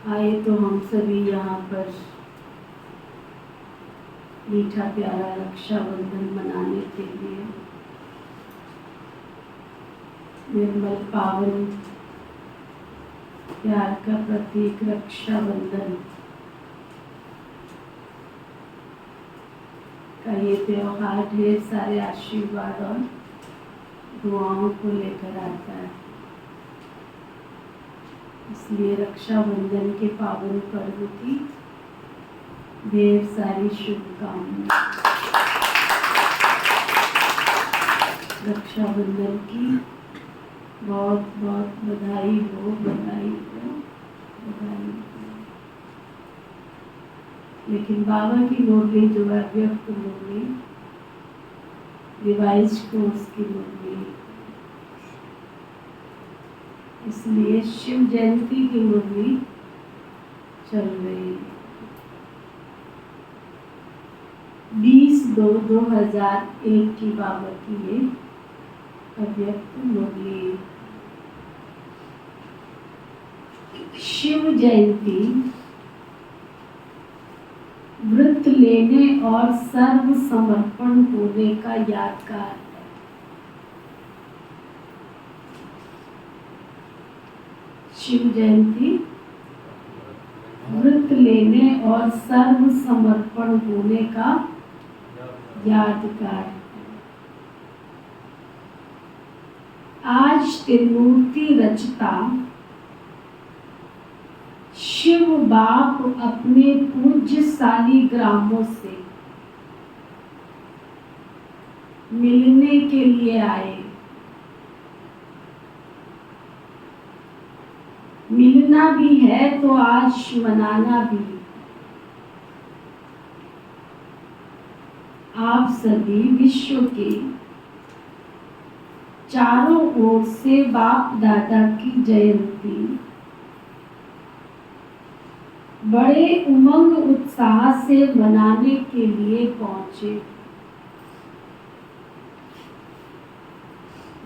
आए तो हम सभी यहाँ पर मीठा प्यारा रक्षाबंधन मनाने के लिए निर्मल पावन प्यार का प्रतीक रक्षाबंधन का ये त्योहार ढेर सारे आशीर्वाद और दुआओं को लेकर आता है। इसलिए रक्षाबंधन के पावन पर्व की ढेर सारी शुभकामनाएं। रक्षाबंधन की बहुत बहुत बधाई हो, बधाई हो, बधाई हो। लेकिन बाबा की मुरली जो है व्यक्त मुरली, रिवाइज कोर्स की मुरली, इसलिए शिव जयंती की मुरली चल रही है। 20/2/2001 की बाबा की ये अव्यक्त मुरली। शिव जयंती व्रत लेने और सर्व समर्पण होने का यादगार है। शिव जयंती व्रत लेने और सर्व समर्पण होने का यादगार है। आज त्रिमूर्ति रचता शिव बाप अपने पूज्य शालिग्रामों से मिलने के लिए आए। मिलना भी है तो आज मनाना भी। आप सभी विश्व के चारों ओर से बाप दादा की जयंती बड़े उमंग उत्साह से मनाने के लिए पहुंचे।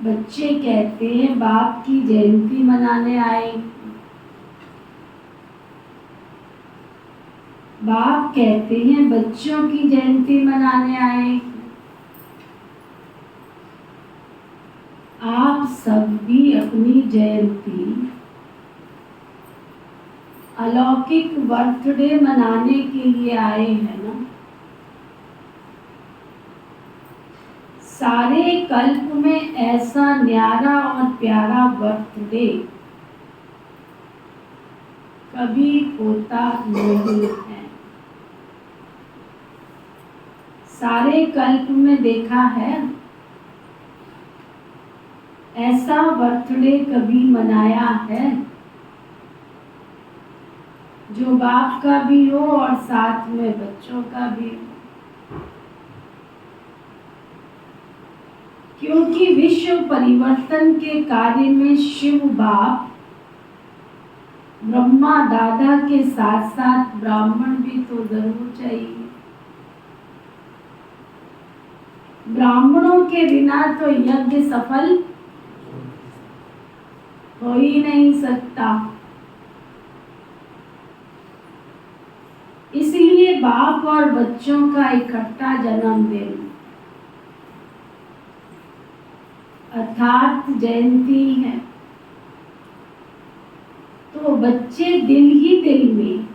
बच्चे कहते हैं बाप की जयंती मनाने आए। बाप कहते हैं बच्चों की जयंती मनाने आए। आप सब भी अपनी जयंती अलौकिक बर्थडे मनाने के लिए आए हैं ना। सारे कल्प में ऐसा न्यारा और प्यारा बर्थडे कभी होता नहीं है। सारे कल्प में देखा है ऐसा बर्थडे कभी मनाया है जो बाप का भी हो और साथ में बच्चों का भी हो। क्योंकि विश्व परिवर्तन के कार्य में शिव बाप ब्रह्मा दादा के साथ साथ ब्राह्मण भी तो जरूर चाहिए। ब्राह्मणों के बिना तो यज्ञ सफल हो ही नहीं सकता। इसलिए बाप और बच्चों का इकट्ठा जन्मदिन अर्थात जयंती है। तो बच्चे दिल ही दिल में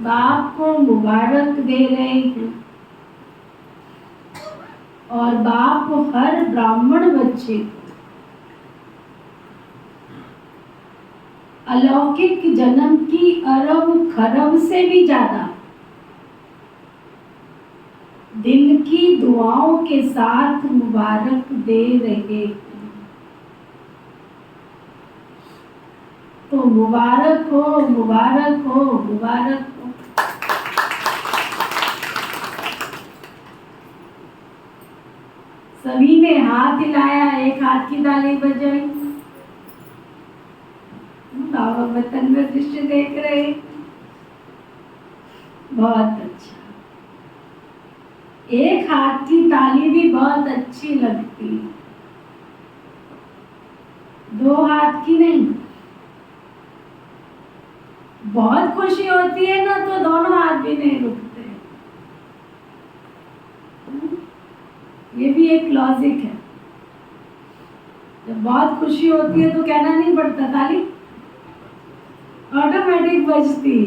बाप को मुबारक दे रहे हैं और बाप हर ब्राह्मण बच्चे को अलौकिक जन्म की अरब खरब से भी ज्यादा दिल की दुआओं के साथ मुबारक दे रहे हैं। तो मुबारक हो, मुबारक हो, मुबारक हो। सभी ने हाथ हिलाया, एक हाथ की ताली बजाई। बाबा वतन में दृश्य देख रहे, बहुत अच्छा। एक हाथ की ताली भी बहुत अच्छी लगती, दो हाथ की नहीं। बहुत खुशी होती है ना तो दोनों हाथ भी नहीं रुकते। ये भी एक लॉजिक है। जब बहुत खुशी होती है तो कहना नहीं पड़ता, ताली ऑटोमेटिक बजती,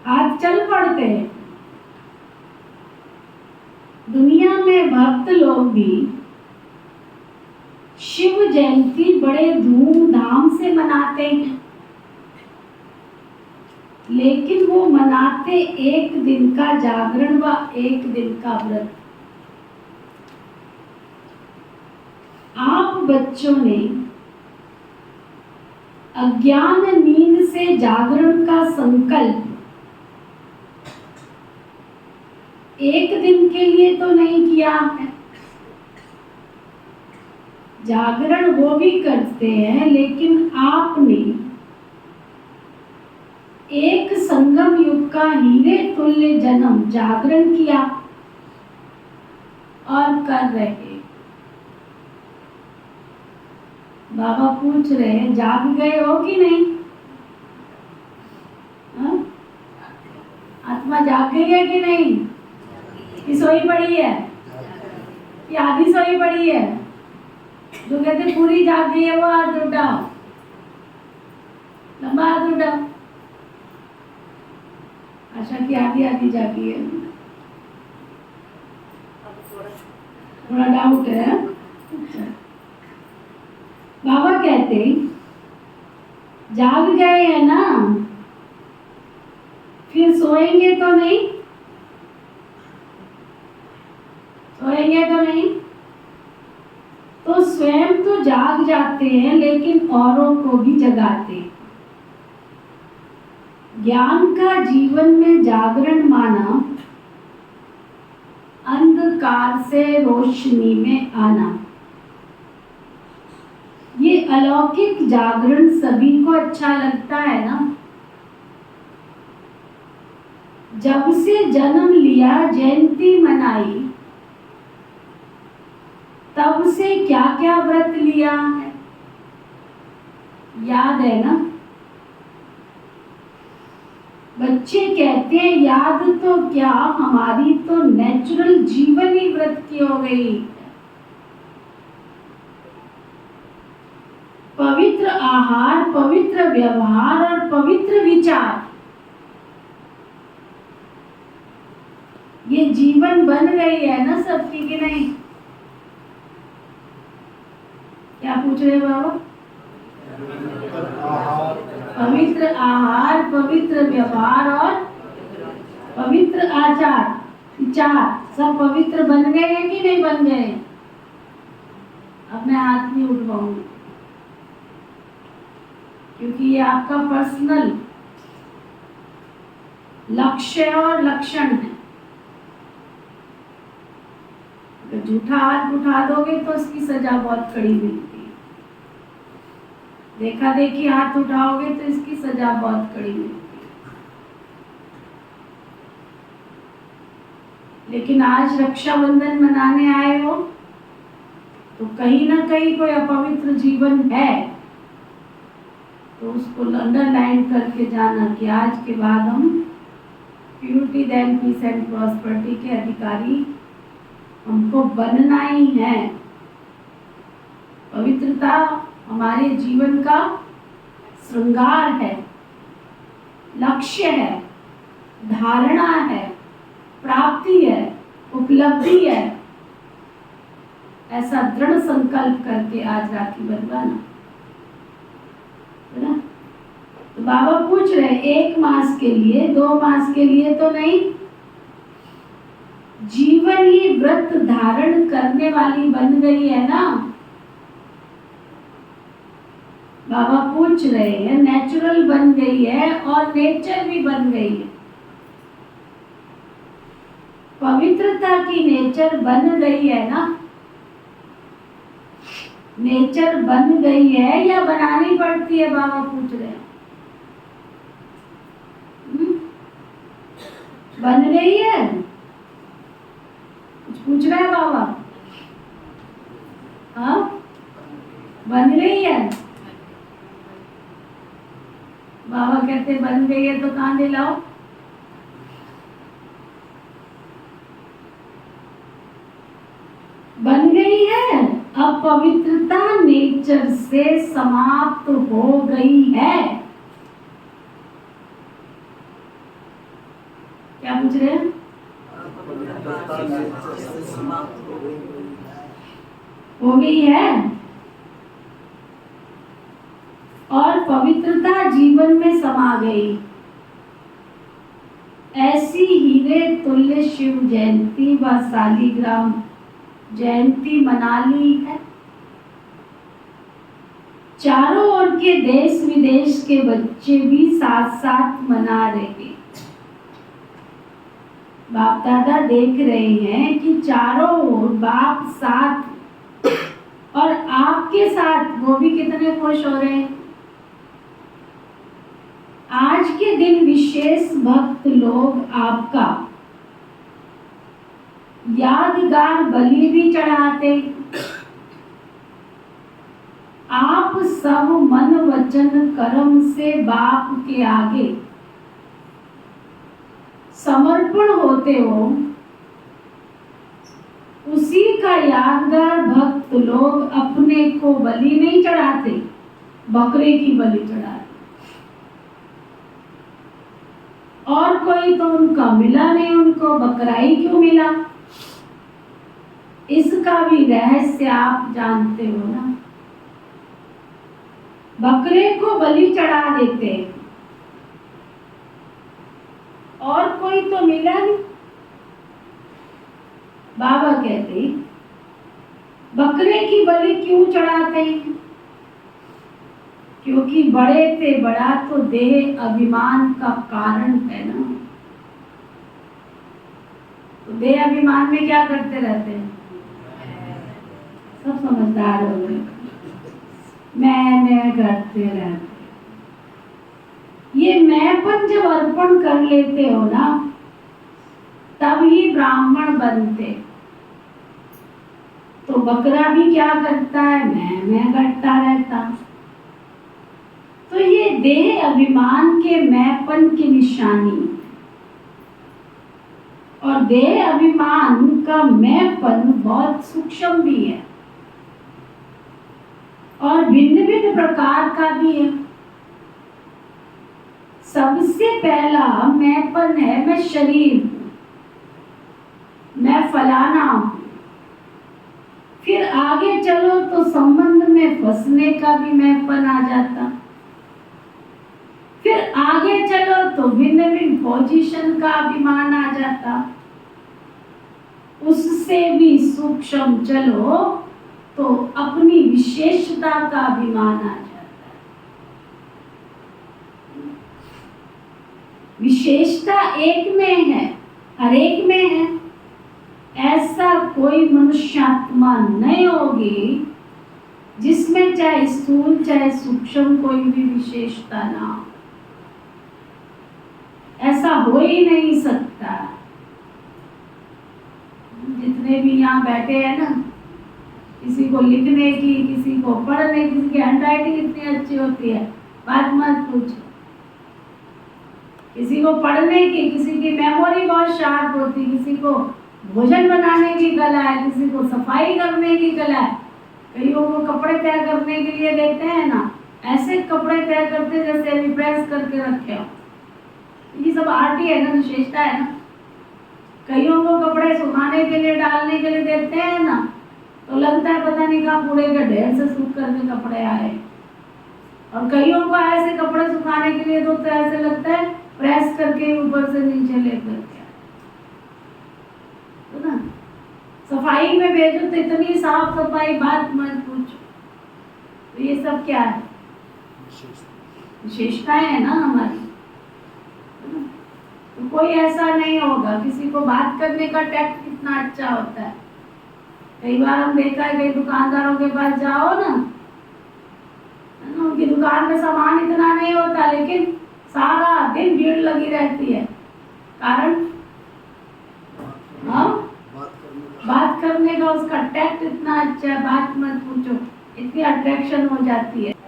हाथ चल पड़ते हैं। दुनिया में भक्त लोग भी शिव जयंती बड़े धूमधाम से मनाते हैं, लेकिन वो मनाते एक दिन का जागरण व एक दिन का व्रत। आप बच्चों ने अज्ञान नींद से जागरण का संकल्प एक दिन के लिए तो नहीं किया है। जागरण वो भी करते हैं, लेकिन आपने एक संगम युग का हीरे तुल्य जन्म जागरण किया और कर रहे। बाबा पूछ रहे हैं, जाग गए हो कि नहीं? हा? आत्मा जाग गई है कि नहीं? कि सोई पड़ी है? कि आधी सोई पड़ी है? जो कहते पूरी जाग गई है वो हाथ उठाओ, लंबा हाथ उठाओ। आशा की आधी आधी जागी है, थोड़ा डाउट है। बाबा कहते जाग गए हैं ना, फिर सोएंगे तो नहीं? सोएंगे तो नहीं? तो स्वयं तो जाग जाते हैं, लेकिन औरों को भी जगाते हैं। ज्ञान का जीवन में जागरण माना अंधकार से रोशनी में आना। ये अलौकिक जागरण सभी को अच्छा लगता है ना? जब से जन्म लिया, जयंती मनाई, तब से क्या क्या व्रत लिया है, याद है ना? बच्चे कहते हैं याद तो क्या, हमारी तो नेचुरल जीवन ही व्रत की हो गई। पवित्र आहार, पवित्र व्यवहार और पवित्र विचार, ये जीवन बन गई है ना सबकी कि नहीं? क्या पूछ रहे बाबा? पवित्र आहार, पवित्र व्यवहार और पवित्र आचार विचार सब पवित्र बन गए हैं कि नहीं बन गए? अब मैं हाथ नहीं उठवाऊंगी, क्योंकि ये आपका पर्सनल लक्ष्य और लक्षण है। अगर झूठा हाथ उठा दोगे तो उसकी सजा बहुत कड़ी मिलती है। देखा देखी हाथ उठाओगे तो इसकी सजा बहुत कड़ी मिलती है। लेकिन आज रक्षाबंधन मनाने आए हो तो कहीं ना कहीं कोई अपवित्र जीवन है, तो उसको अंडरलाइन करके जाना कि आज के बाद हम purity then peace and prosperity के अधिकारी हमको बनना ही है। पवित्रता हमारे जीवन का श्रृंगार है, लक्ष्य है, धारणा है, प्राप्ति है, उपलब्धि है। ऐसा दृढ़ संकल्प करके आज राखी बंधवाना है ना। तो बाबा पूछ रहे 1 मास के लिए, 2 मास के लिए तो नहीं, जीवन ही व्रत धारण करने वाली बन गई है ना। बाबा पूछ रहे हैं नेचुरल बन गई है और नेचर भी बन गई है। पवित्रता की नेचर बन गई है ना। नेचर बन गई है या बनानी पड़ती है? बाबा पूछ रहे हैं। बन गई है? कुछ पूछ रहे हैं बाबा? हाँ, बन गई है। बाबा कहते बन गई है तो कहाँ ले लाओ? बन गई है, अपवित्रता नेचर से समाप्त हो गई है। क्या पूछ रहे हैं? हो गई है और पवित्रता जीवन में समा गई। ऐसी हीरे तुल्य शिव जयंती व शालिग्राम जयंती मना ली है। चारों ओर के देश विदेश के बच्चे भी साथ साथ मना रहे। बाप दादा देख रहे हैं कि चारों ओर बाप साथ और आपके साथ वो भी कितने खुश हो रहे हैं। आज के दिन विशेष भक्त लोग आपका यादगार बलि भी चढ़ाते। आप सब मन वचन कर्म से बाप के आगे समर्पण होते हो। उसी का यादगार भक्त लोग अपने को बलि नहीं चढ़ाते, बकरे की बलि चढ़ाते। और कोई तो उनका मिला नहीं, उनको बकरा ही क्यों मिला? इसका भी रहस्य आप जानते हो ना। बकरे को बलि चढ़ा देते और कोई तो मिला नहीं। बाबा कहते बकरे की बलि क्यों चढ़ाते हैं? क्योंकि बड़े से बड़ा तो देह अभिमान का कारण है ना। तो देह अभिमान में क्या करते रहते हैं? सब समझदार हो गए, मैं करते रहते। ये मैंपन जब अर्पण कर लेते हो ना, तब ही ब्राह्मण बनते। तो बकरा भी क्या करता है? मैं करता रहता। तो ये देह अभिमान के मैंपन की निशानी। और देह अभिमान का मैंपन बहुत सूक्ष्म भी है और भिन्न भिन्न प्रकार का भी है। सबसे पहला मैंपन है मैं शरीर हूं, मैं फलाना हूं। फिर आगे चलो तो संबंध में फंसने का भी मैंपन आ जाता। फिर आगे चलो तो भिन्न भिन्न पोजीशन का अभिमान आ जाता। उससे भी सूक्ष्म चलो तो अपनी विशेषता का अभिमान आ जाता है। विशेषता एक में है, हर एक में है। ऐसा कोई मनुष्यात्मा नहीं होगी जिसमें चाहे स्थूल चाहे सूक्ष्म कोई भी विशेषता ना हो। ऐसा हो ही नहीं सकता। जितने भी यहाँ बैठे हैं ना, किसी को लिखने की, किसी को पढ़ने, किसी की हैंडराइटिंग इतनी अच्छी होती है, बात मत पूछो। किसी को पढ़ने की, किसी की मेमोरी बहुत शार्प होती, किसी को भोजन बनाने की कला है, किसी को सफाई करने की कला है। कईयों को कपड़े तय करने के लिए देते हैं ना, ऐसे कपड़े तय करते जैसे अभी प्रेस करके रखे हो। ये सब आर्ट ही है ना, विशेषता है ना। कईयों को कपड़े सुखाने के लिए, डालने के लिए देते हैं ना, तो लगता है पता नहीं कहाँ कूड़े के ढेर से सूख करके कपड़े आए। और कईयों को ऐसे कपड़े सुखाने के लिए दो तो ऐसे लगता है प्रेस करके ऊपर से नीचे लेकर के, तो ना सफाई में भेजो तो इतनी साफ सफाई, बात मत पूछो। तो ये सब क्या है? विशेषताएं है ना हमारी। तो कोई ऐसा नहीं होगा। किसी को बात करने का टैक्ट कितना अच्छा होता है। कई बार हम देखा है, कई दुकानदारों के पास जाओ ना, उनकी दुकान में सामान इतना नहीं होता, लेकिन सारा दिन भीड़ लगी रहती है। कारण बात करने का उसका टैक्ट इतना अच्छा है, बात मत पूछो, इतनी अट्रैक्शन हो जाती है।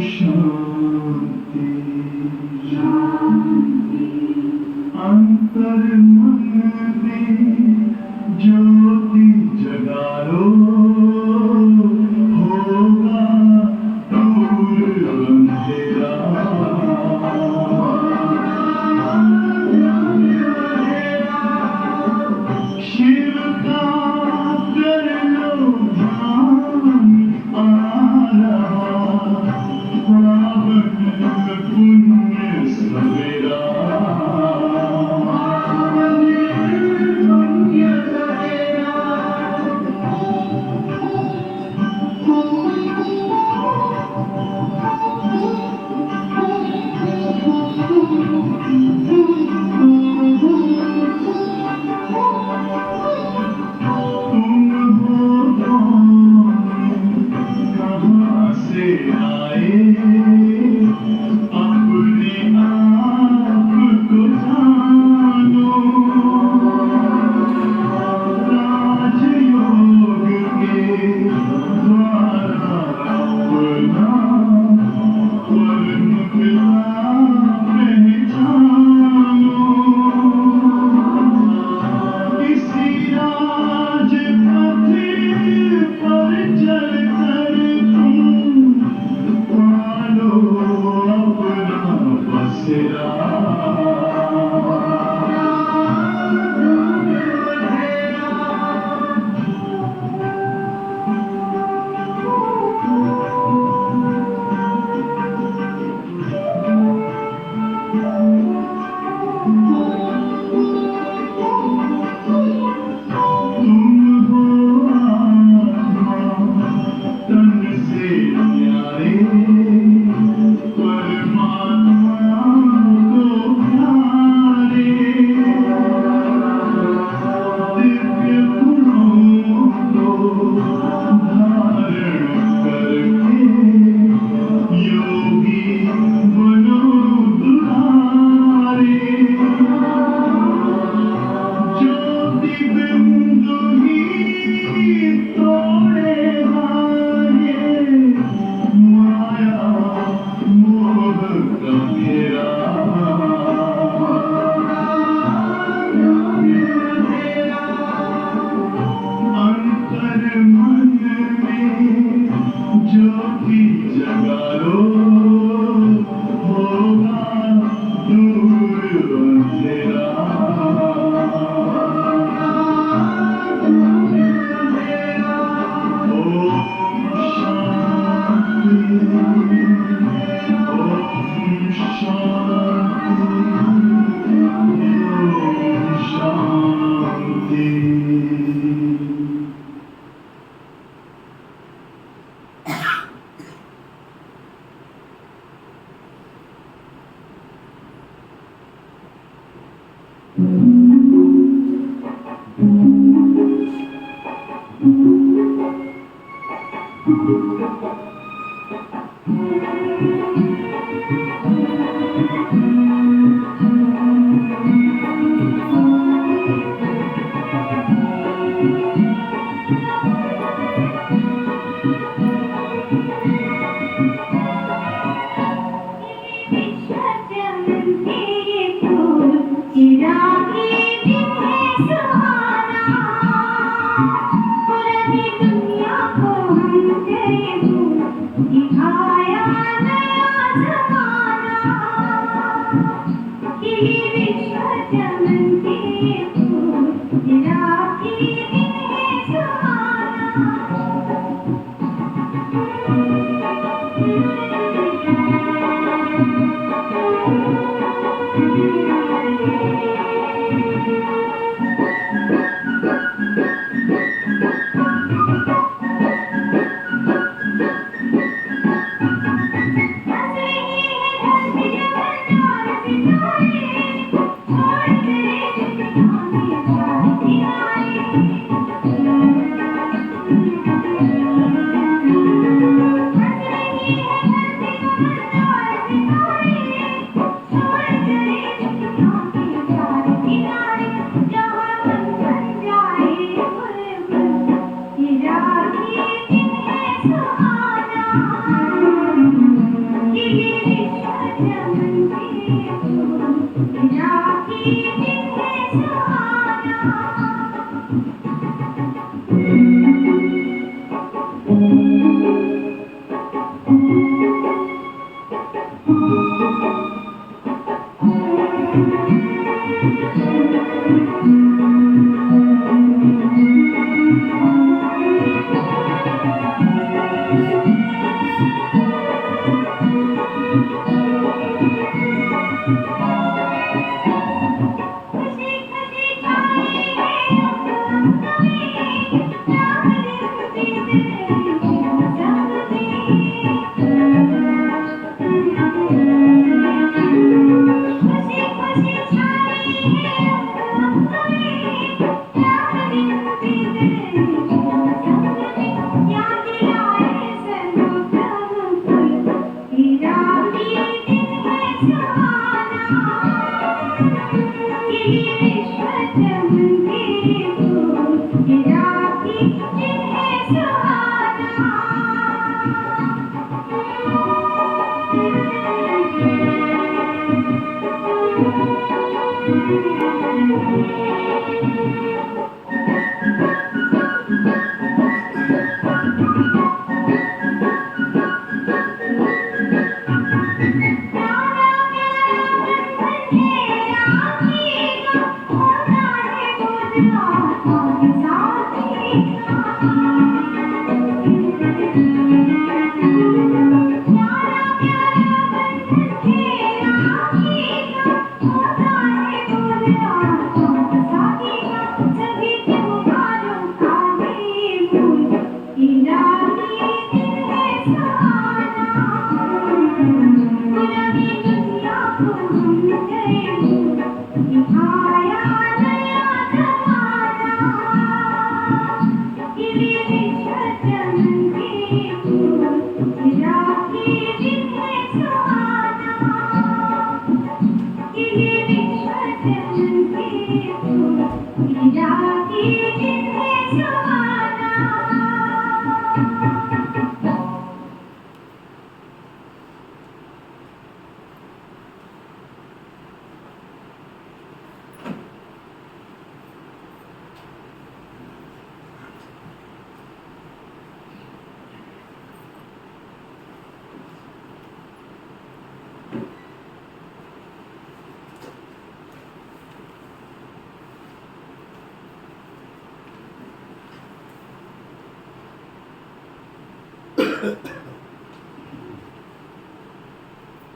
शांति।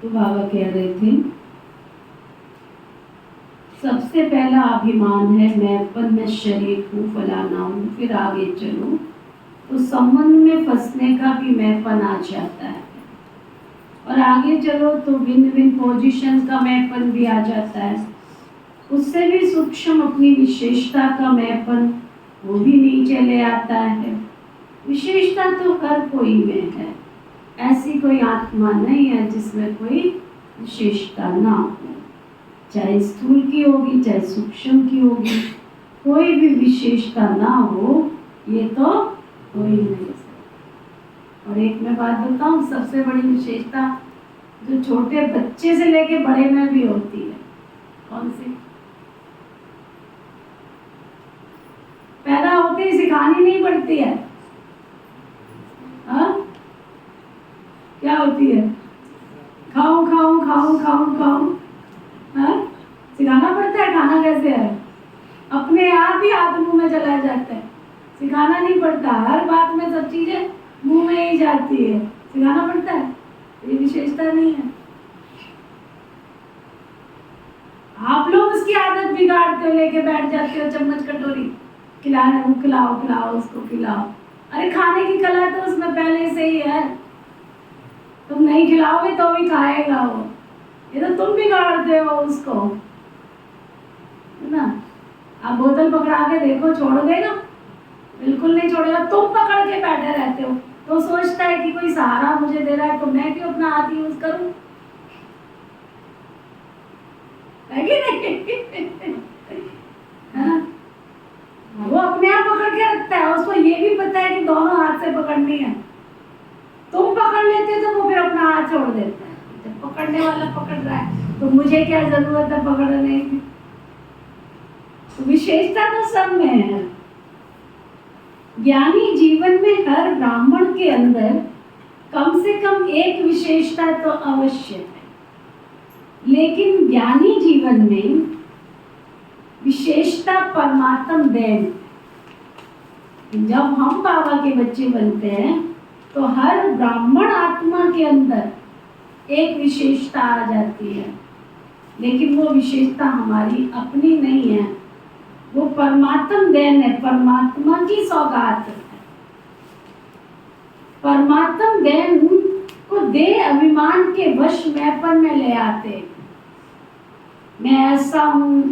तो बाबा कह रहे थे सबसे पहला अभिमान है मैंपन, मैं शरीर हूँ, फलाना हूँ। फिर आगे चलो तो संबंध में फंसने का भी मैंपन आ जाता है, और आगे चलो तो भिन्न भिन्न पोजीशन का मैंपन भी आ जाता है। उससे भी सूक्ष्म अपनी विशेषता का मैंपन वो भी नीचे ले आता है। विशेषता तो हर कोई में है, ऐसी कोई आत्मा नहीं है जिसमें कोई विशेषता ना हो, चाहे स्थूल की होगी चाहे सूक्ष्म की होगी, कोई भी विशेषता ना हो ये तो कोई नहीं। और एक मैं बात बताऊं, सबसे बड़ी विशेषता जो छोटे बच्चे से लेके बड़े में भी होती है, कौन सी? पैदा होते ही सिखानी नहीं पड़ती है। हाँ, क्या होती है? खाऊं खाऊं खाऊं खाऊं खाऊं। हाँ, सिखाना पड़ता है खाना कैसे है, अपने आप ही हाथ मुंह में चला जाता है, सिखाना नहीं पड़ता। हर बात में सब चीजें मुंह में ही जाती है, सिखाना पड़ता है? ये विशेषता नहीं है। आप लोग उसकी आदत बिगाड़ते हो, लेके बैठ जाते हो चम्मच कटोरी, खिलाने को खिलाओ खिलाओ उसको खिलाओ। अरे खाने की कला तो उसमें पहले से ही है, तुम नहीं खिलाओगे तो भी खाएगा वो, ये तो तुम बिगाड़ते हो उसको, है ना। आप बोतल पकड़ा के देखो, छोड़ देगा? बिल्कुल नहीं छोड़ेगा। तुम पकड़ के बैठे रहते हो तो सोचता है कि कोई सहारा मुझे दे रहा है तो मैं क्यों अपना हाथ यूज करूं, है कि नहीं? हाँ? वो अपने आप पकड़ के रखता है, उसको ये भी पता है कि दोनों हाथ से पकड़नी है। तुम पकड़ लेते तो वो फिर अपना हाथ छोड़ देता है। जब पकड़ने वाला पकड़ रहा है तो मुझे क्या जरूरत है पकड़ने की? तो विशेषता तो सब में है। ज्ञानी जीवन में हर ब्राह्मण के अंदर कम से कम एक विशेषता तो अवश्य है, लेकिन ज्ञानी जीवन में विशेषता परमात्म देन। जब हम बाबा के बच्चे बनते हैं तो हर ब्राह्मण आत्मा के अंदर एक विशेषता आ जाती है, लेकिन वो विशेषता हमारी अपनी नहीं है, वो परमात्म देन है, परमात्मा की सौगात है। परमात्म देन को दे अभिमान के वश मैंपन में ले आते, मैं ऐसा हूं,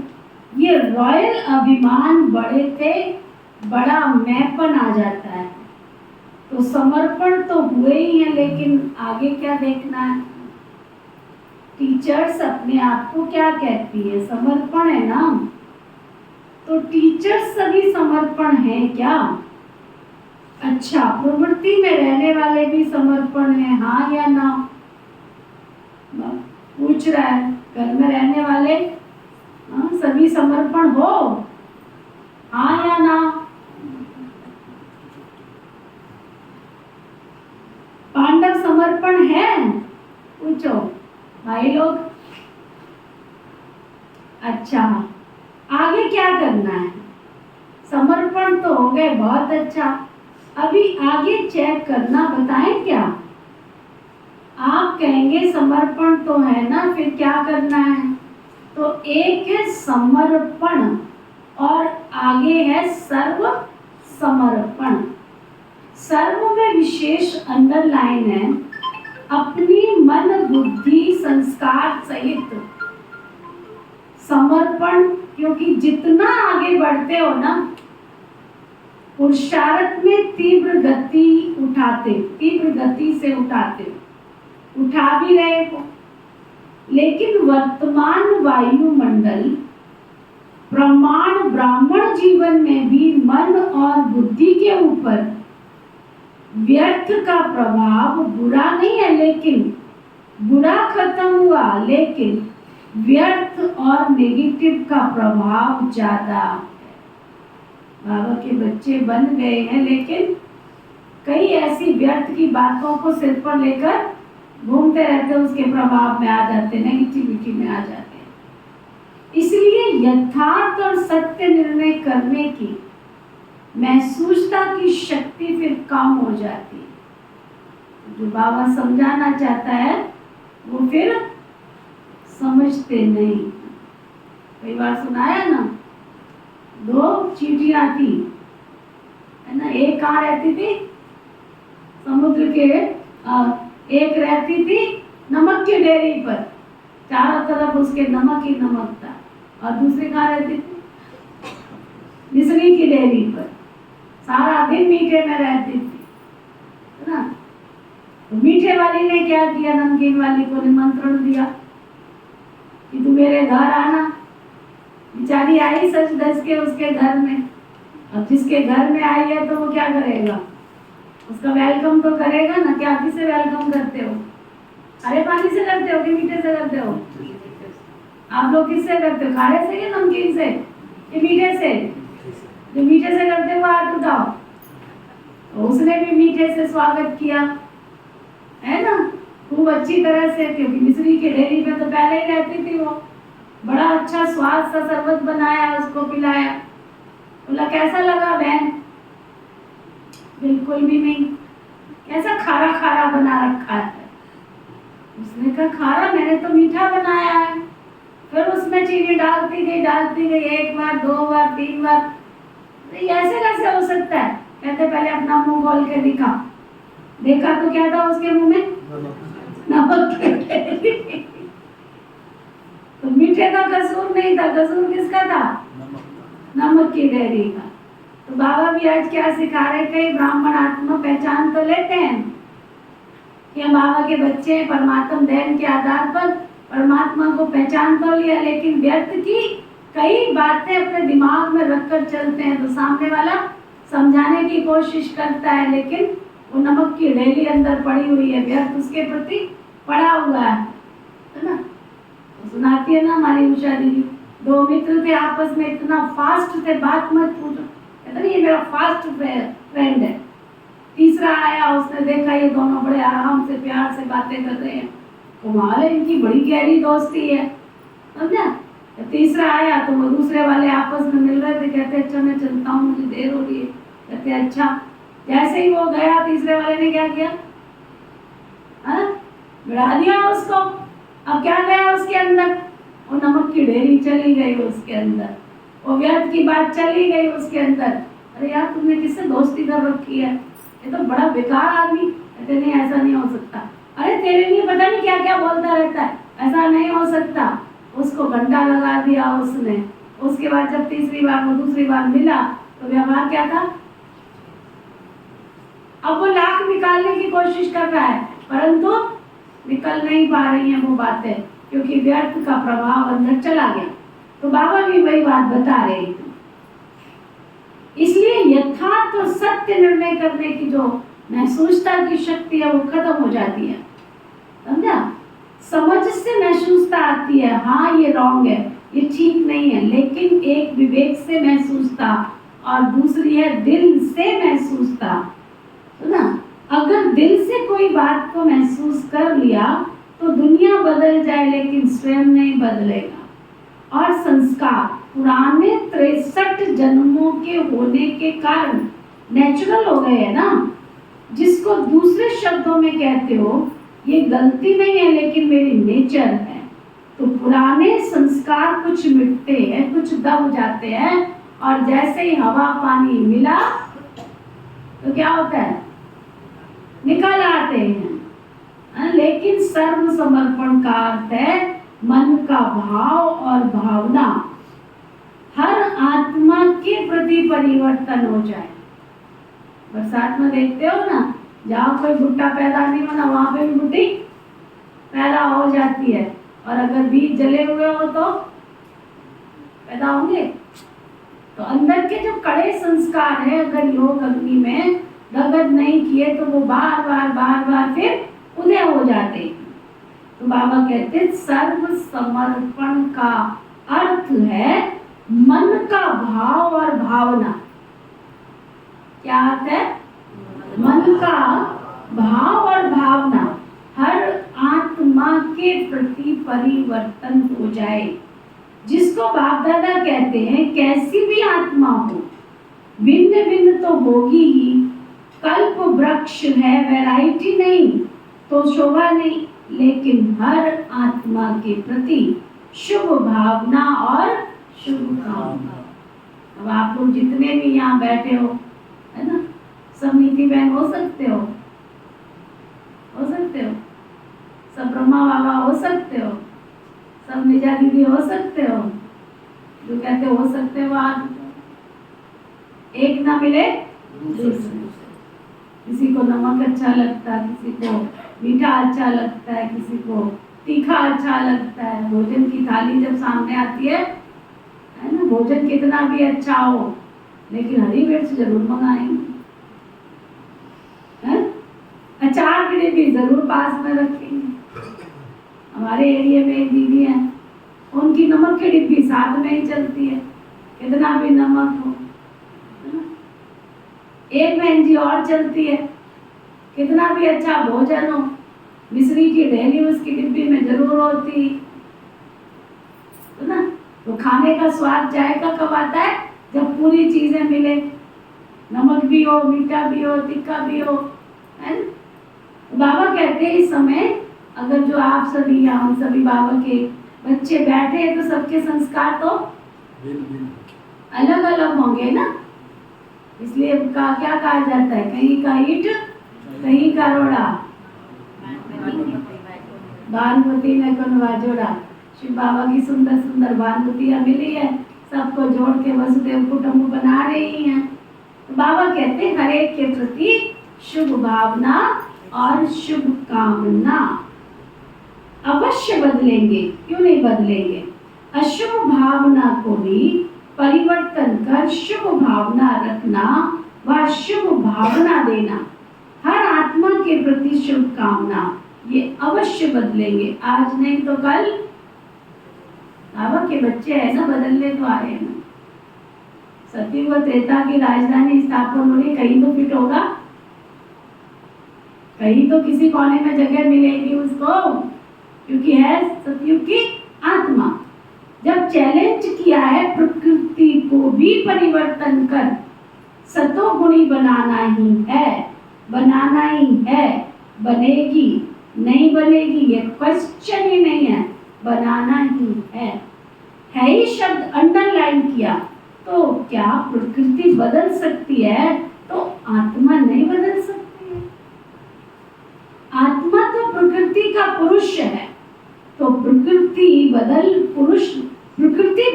ये रॉयल अभिमान बड़े पे बड़ा मैंपन आ जाता है। तो समर्पण तो हुए ही है, लेकिन आगे क्या देखना है? टीचर्स अपने आप को क्या कहती है? समर्पण है ना। तो टीचर्स सभी समर्पण है क्या? अच्छा, प्रवृत्ति में रहने वाले भी समर्पण है, हाँ या ना? पूछ रहा है, घर में रहने वाले हाँ, सभी समर्पण हो, हाँ या ना? पांडव समर्पण है? पूछो भाई लोग। अच्छा, आगे क्या करना है? समर्पण तो हो गए, बहुत अच्छा। अभी आगे चेक करना, बताएं क्या? आप कहेंगे समर्पण तो है ना, फिर क्या करना है? तो एक है समर्पण और आगे है सर्व समर्पण। सर्व में विशेष अंडरलाइन है, अपनी मन बुद्धि संस्कार सहित समर्पण। क्योंकि जितना आगे बढ़ते हो ना, पुरुषार्थ में तीव्र गति से उठाते हो, उठा भी रहे हो, लेकिन वर्तमान वायुमंडल प्रमाण ब्राह्मण जीवन में भी मन और बुद्धि के ऊपर व्यर्थ का प्रभाव बुरा नहीं है, लेकिन बुरा खत्म हुआ, लेकिन व्यर्थ और नेगेटिव का प्रभाव ज्यादा। बाबा के बच्चे बन गए हैं, लेकिन कई ऐसी व्यर्थ की बातों को सिर पर लेकर घूमते रहते, उसके प्रभाव में आ जाते, नेगेटिविटी में आ जाते। इसलिए यथार्थ और सत्य निर्णय करने की महसूसता की शक्ति फिर कम हो जाती है। जो बाबा समझाना चाहता है वो फिर समझते नहीं। कई बार सुनाया ना, दो चींटियां थी, है ना। एक कहाँ रहती थी? समुद्र के, एक रहती थी नमक की डेयरी पर, चारों तरफ उसके नमक ही नमक था। और दूसरी कहाँ रहती थी? मिस्री की डेयरी पर, सारा दिन मीठे में रहती थी, है ना। तो मीठे वाली ने क्या किया? नमकीन वाली को निमंत्रण दिया कि तू मेरे घर आना। बेचारी आई सच धज के उसके घर में। अब जिसके घर में आई है तो वो क्या करेगा? उसका वेलकम तो करेगा ना। क्या किससे वेलकम करते हो? खारे पानी से करते हो कि मीठे से करते हो? आप लोग किससे करते हो? खारे से या नमकीन से कि मीठे से? जो मीठे से करते हो हाथ उठाओ। तो उसने भी मीठे से स्वागत किया, है ना, खूब अच्छी तरह से। क्योंकि मिस्री के डेयरी पे तो पहले ही रहती थी वो। बड़ा अच्छा स्वाद सा शरबत बनाया, उसको पिलाया। बोला कैसा लगा बहन? बिल्कुल भी नहीं। कैसा खारा खारा बना रखा है? उसने कहा खारा? मैंने तो मीठा बनाया है। फिर उसमें चीनी डालती गई, एक बार, दो बार, तीन बार। ऐसे कैसे हो सकता है? कहते पहले अपना मुंह खोल के देखा तो क्या था उसके मुंह में? नमक। तो मीठे का कसूर नहीं था, कसूर किसका था? नमक की डेयरी का। तो बाबा भी आज क्या सिखा रहे थे? ब्राह्मण आत्मा पहचान तो लेते हैं कि हम बाबा के बच्चे, परमात्मा ध्यान के आधार पर परमात्मा को पहचान तो लिया, लेकिन व्यर्थ की कई बातें अपने दिमाग में रखकर चलते हैं। तो सामने वाला समझाने की कोशिश करता है, लेकिन वो नमक की ढेली अंदर पड़ी हुई है, व्यर्थ उसके प्रति पड़ा हुआ है ना। तो सुनाती है ना हमारी उषा दीदी, दो मित्र थे आपस में, इतना फास्ट थे, बात मत पूछो। कहते नहीं, ये मेरा फास्ट फ्रेंड है। तीसरा आया, उसने देखा ये दोनों बड़े आराम से प्यार से बातें कर रहे हैं, कमाल है, इनकी बड़ी गहरी दोस्ती है, समझा। तीसरा आया तो वो दूसरे वाले आपस में मिल रहे थे। कहते अच्छा मैं चलता हूँ, मुझे देर हो रही है। कहते अच्छा। जैसे ही वो गया, तीसरे वाले ने क्या किया? बढ़ा दिया उसको। अब क्या गया उसके अंदर? वो नमक की ढेरी चली गई उसके अंदर, वो व्यर्थ की बात चली गई उसके अंदर। अरे यार तुमने किससे दोस्ती कर रखी है? ये तो बड़ा बेकार आदमी। कहते नहीं, ऐसा नहीं हो सकता। अरे तेरे लिए पता नहीं क्या क्या बोलता रहता है, ऐसा नहीं हो सकता। उसको घंटा लगा दिया उसने। उसके बाद जब तीसरी बार वो दूसरी बार मिला तो व्यवहार क्या था? अब वो लाख निकालने की कोशिश कर रहा है, परंतु निकल नहीं पा रही हैं वो बातें, क्योंकि व्यर्थ का प्रभाव अंदर चला गया। तो बाबा भी वही बात बता रहे थे। इसलिए यथार्थ और सत्य निर्णय करने की जो महसूसता की शक्ति है वो खत्म हो जाती है, समझा। समझ से महसूसता आती है, हाँ ये रॉन्ग है, ये ठीक नहीं है। लेकिन एक विवेक से महसूस था और दूसरी है दिल से महसूस था, तो ना अगर दिल से कोई बात को महसूस कर लिया तो दुनिया बदल जाए लेकिन स्वयं नहीं बदलेगा। और संस्कार पुराने 63 जन्मों के होने के कारण नेचुरल हो गए हैं ना, जिसको दूसरे शब्दों में कहते हो ये गलती नहीं है लेकिन मेरी नेचर है। तो पुराने संस्कार कुछ मिटते हैं, कुछ दब जाते हैं, और जैसे ही हवा पानी मिला तो क्या होता है, निकल आते हैं। लेकिन सर्व समर्पण का अर्थ है मन का भाव और भावना हर आत्मा के प्रति परिवर्तन हो जाए। बरसात में देखते हो ना, जहाँ कोई भुट्टा पैदा नहीं होना वहां पे भी भुट्टी पैदा हो जाती है, और अगर बीज जले हुए हो तो पैदा होंगे। तो अंदर के जो कड़े संस्कार है अगर योग अग्नि में दगध नहीं किए तो वो बार बार फिर उदय हो जाते। तो बाबा कहते सर्व समर्पण का अर्थ है मन का भाव और भावना। क्या अर्थ है? मन का भाव और भावना हर आत्मा के प्रति परिवर्तन हो जाए, जिसको बाप दादा कहते हैं कैसी भी आत्मा हो भिन्न भिन्न तो होगी ही। कल्प वृक्ष है, वैरायटी नहीं तो शोभा नहीं, लेकिन हर आत्मा के प्रति शुभ भावना और शुभ कामना। अब आप लोग जितने भी यहाँ बैठे हो, है ना, सब नीति बहन हो सकते हो सकते हो, सब ब्रह्मा बाबा हो सकते हो, सब निजा दीदी हो सकते हो। जो कहते हो सकते हो, आज एक ना मिले किसी को नमक अच्छा लगता है, किसी को मीठा अच्छा लगता है, किसी को तीखा अच्छा लगता है। भोजन की थाली जब सामने आती है ना, भोजन कितना भी अच्छा हो लेकिन हरी मिर्च जरूर मंगाएंगे, अचार की डिब्बी जरूर पास में रखेंगे। हमारे एरिया में एक दीदी है, उनकी नमक की डिब्बी साथ में ही चलती है, कितना भी नमक हो। एक बहन जी और चलती है, कितना भी अच्छा भोजन हो मिश्री की ढेली उसकी डिब्बी में जरूर होती, तो ना तो खाने का स्वाद जायका कब आता है? जब पूरी चीजें मिले, नमक भी हो, मीठा भी हो, तीखा भी हो, है ना। बाबा कहते हैं इस समय अगर जो आप सभी या हम सभी बाबा के बच्चे बैठे हैं तो सबके संस्कार तो अलग अलग होंगे ना। इसलिए क्या कहा जाता है, कहीं का ईट कहीं का रोड़ा, भानुमति में कौन वाजोड़ा। शिव बाबा की सुंदर सुंदर भानुमतियाँ मिली है, सबको जोड़ के वसुदेव कुटुंब बना रही हैं। तो बाबा कहते हैं हर एक के प्रति शुभ भावना और शुभ कामना। अवश्य बदलेंगे, क्यों नहीं बदलेंगे। अशुभ भावना को भी परिवर्तन कर शुभ भावना रखना व शुभ भावना देना, हर आत्मा के प्रति शुभ कामना, ये अवश्य बदलेंगे। आज नहीं तो कल। बाबा के बच्चे ऐसा बदलने तो आए हैं ना। सतयुग व त्रेता की राजधानी स्थापन होगी, कहीं तो फिट होगा, कहीं तो किसी कोने में जगह मिलेगी उसको, क्योंकि है सतयुग की आत्मा। जब चैलेंज किया है प्रकृति को भी परिवर्तन कर सतो गुणी बनाना ही है, बनेगी नहीं बनेगी ये क्वेश्चन ही नहीं है, बनाना ही है ही शब्द अंडरलाइन किया। तो क्या प्रकृति बदल सकती है तो आत्मा नहीं बदल सकती है? आत्मा तो प्रकृति का पुरुष है, तो प्रकृति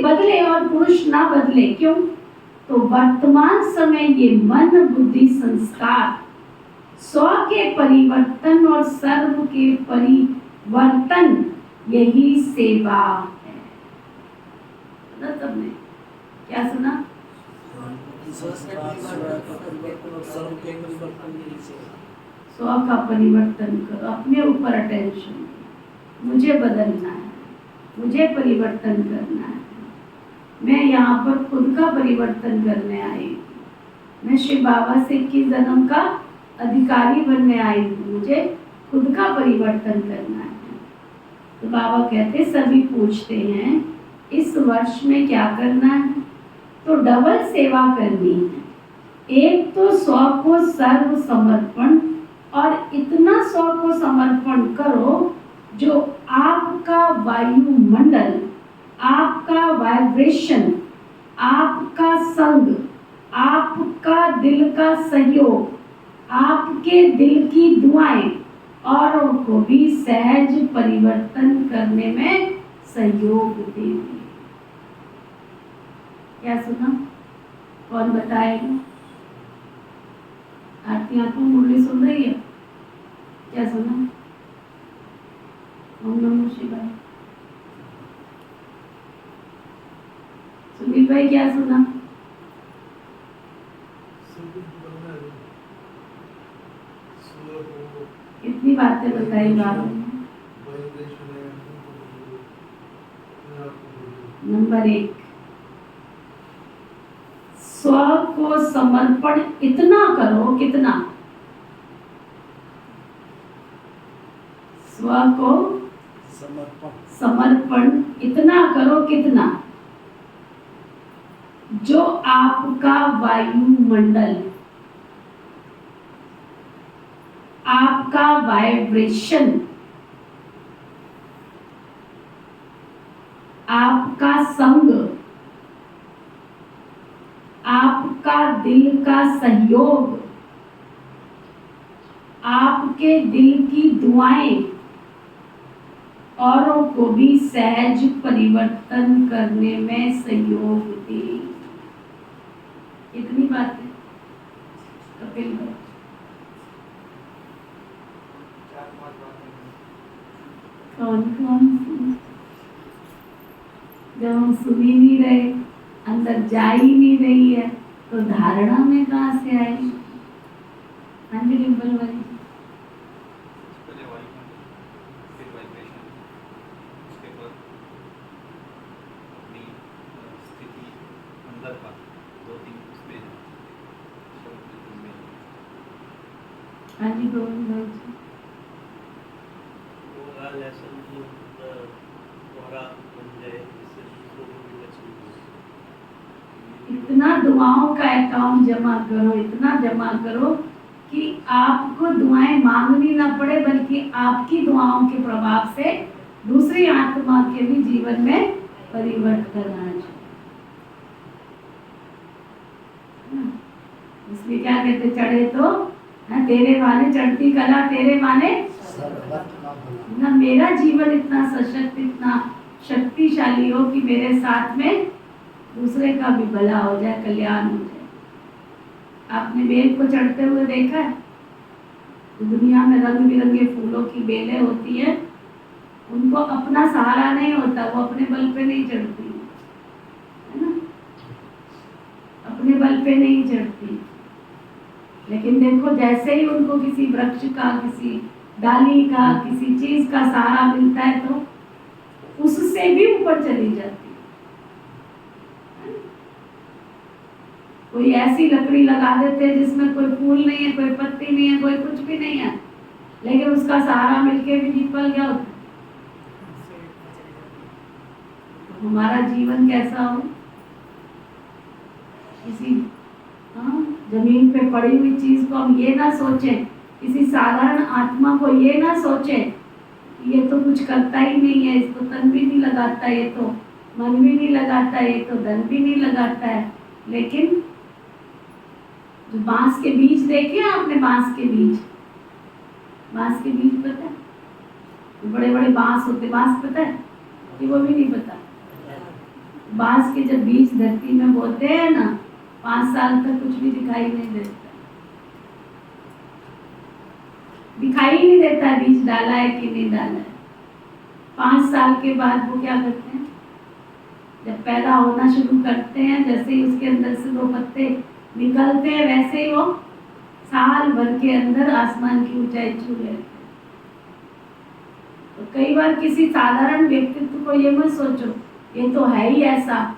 बदले और पुरुष ना बदले, क्यों? तो वर्तमान समय ये मन बुद्धि संस्कार 100 के परिवर्तन और सर्व के परिवर्तन यही सेवा है। सुना सबने? क्या सुना? 100 का परिवर्तन करो, अपने ऊपर अटेंशन, मुझे बदलना है, मुझे परिवर्तन करना है। मैं यहाँ पर खुद का परिवर्तन करने आई हूँ। मैं शिव बाबा से 21 जन्म का अधिकारी बनने आई हूँ, मुझे खुद का परिवर्तन करना है। तो बाबा कहते, सभी पूछते हैं इस वर्ष में क्या करना है? तो डबल सेवा करनी है। एक तो स्व को सर्व समर्पण, और इतना स्व को समर्पण करो जो आपका वायुमंडल, आपका वाइब्रेशन, आपका संग, आपका दिल का सहयोग, आपके दिल की दुआएं औरों को भी सहज परिवर्तन करने में सहयोग देगी। क्या सुना? कौन बताएगा? आरती आंखों मुरली सुन रही है? क्या सुना? ओम नमः शिवाय। सुनील भाई क्या सुना? कितनी बातें बताई बाबा ने? नंबर 1, स्व को समर्पण इतना करो, कितना? स्व को समर्पण इतना करो, कितना? जो आपका वायुमंडल, आपका वाइब्रेशन, आपका संग, आपका दिल का सहयोग, आपके दिल की दुआएं औरों को भी सहज परिवर्तन करने में सहयोग देगी। इतनी बात है। कपिल भाई, कौन सी? जब हम सुन ही नहीं रहे, अंदर जा ही नहीं रही है, तो धारणा में कहाँ से आएगी? हाँ जी डिम्पल भाई। हाँ जी गोविंद भाई जी। इतना दुआओं का अकाउंट जमा करो, इतना जमा करो कि आपको दुआएं मांगनी ना पड़े, बल्कि आपकी दुआओं के प्रभाव से दूसरी आत्मा के भी जीवन में परिवर्तन आ जाए। इसलिए क्या कहते, चढ़े तो तेरे माने चढ़ती कला, तेरे माने ना मेरा जीवन इतना सशक्त, इतना शक्तिशाली हो कि मेरे साथ में दूसरे का भी भला हो जाए, कल्याण हो जाए। आपने बेल को चढ़ते हुए देखा है? दुनिया में रंग बिरंगे फूलों की बेलें होती है, उनको अपना सहारा नहीं होता, वो अपने बल पे नहीं चढ़ती है ना, अपने बल पे नहीं चढ़ती। लेकिन देखो, जैसे ही उनको किसी वृक्ष का, किसी डाली का, किसी चीज का सहारा मिलता है तो उससे भी ऊपर चली जाती है। कोई ऐसी लकड़ी लगा देते हैं जिसमें कोई फूल नहीं है, कोई पत्ती नहीं है, कोई कुछ भी नहीं है, लेकिन उसका सहारा मिलके भी निकल गया होता। तो हमारा जीवन कैसा हो? किसी जमीन पे पड़ी हुई चीज को हम ये ना सोचें, किसी साधारण आत्मा को ये ना सोचें कि ये तो कुछ करता ही नहीं है, इसको तन भी नहीं लगाता, ये तो मन भी नहीं लगाता, ये तो धन भी नहीं लगाता है। लेकिन जो बांस के बीज देखे आपने, बांस के बीज पता है? बड़े बड़े बांस होते, बांस पता है कि वो भी नहीं पता। बांस के जब बीज धरती में बोते हैं ना, 5 साल तक कुछ भी दिखाई नहीं देता, दिखाई नहीं देता है बीज डाला है कि नहीं डाला है। 5 साल के बाद वो क्या करते हैं, जब पैदा होना शुरू करते हैं, जैसे ही उसके अंदर से 2 पत्ते निकलते हैं, वैसे ही वो साल भर के अंदर आसमान की ऊंचाई छू लेते हैं। तो कई बार किसी साधारण व्यक्तित्व को ये मत सोचो ये तो है ही ऐसा,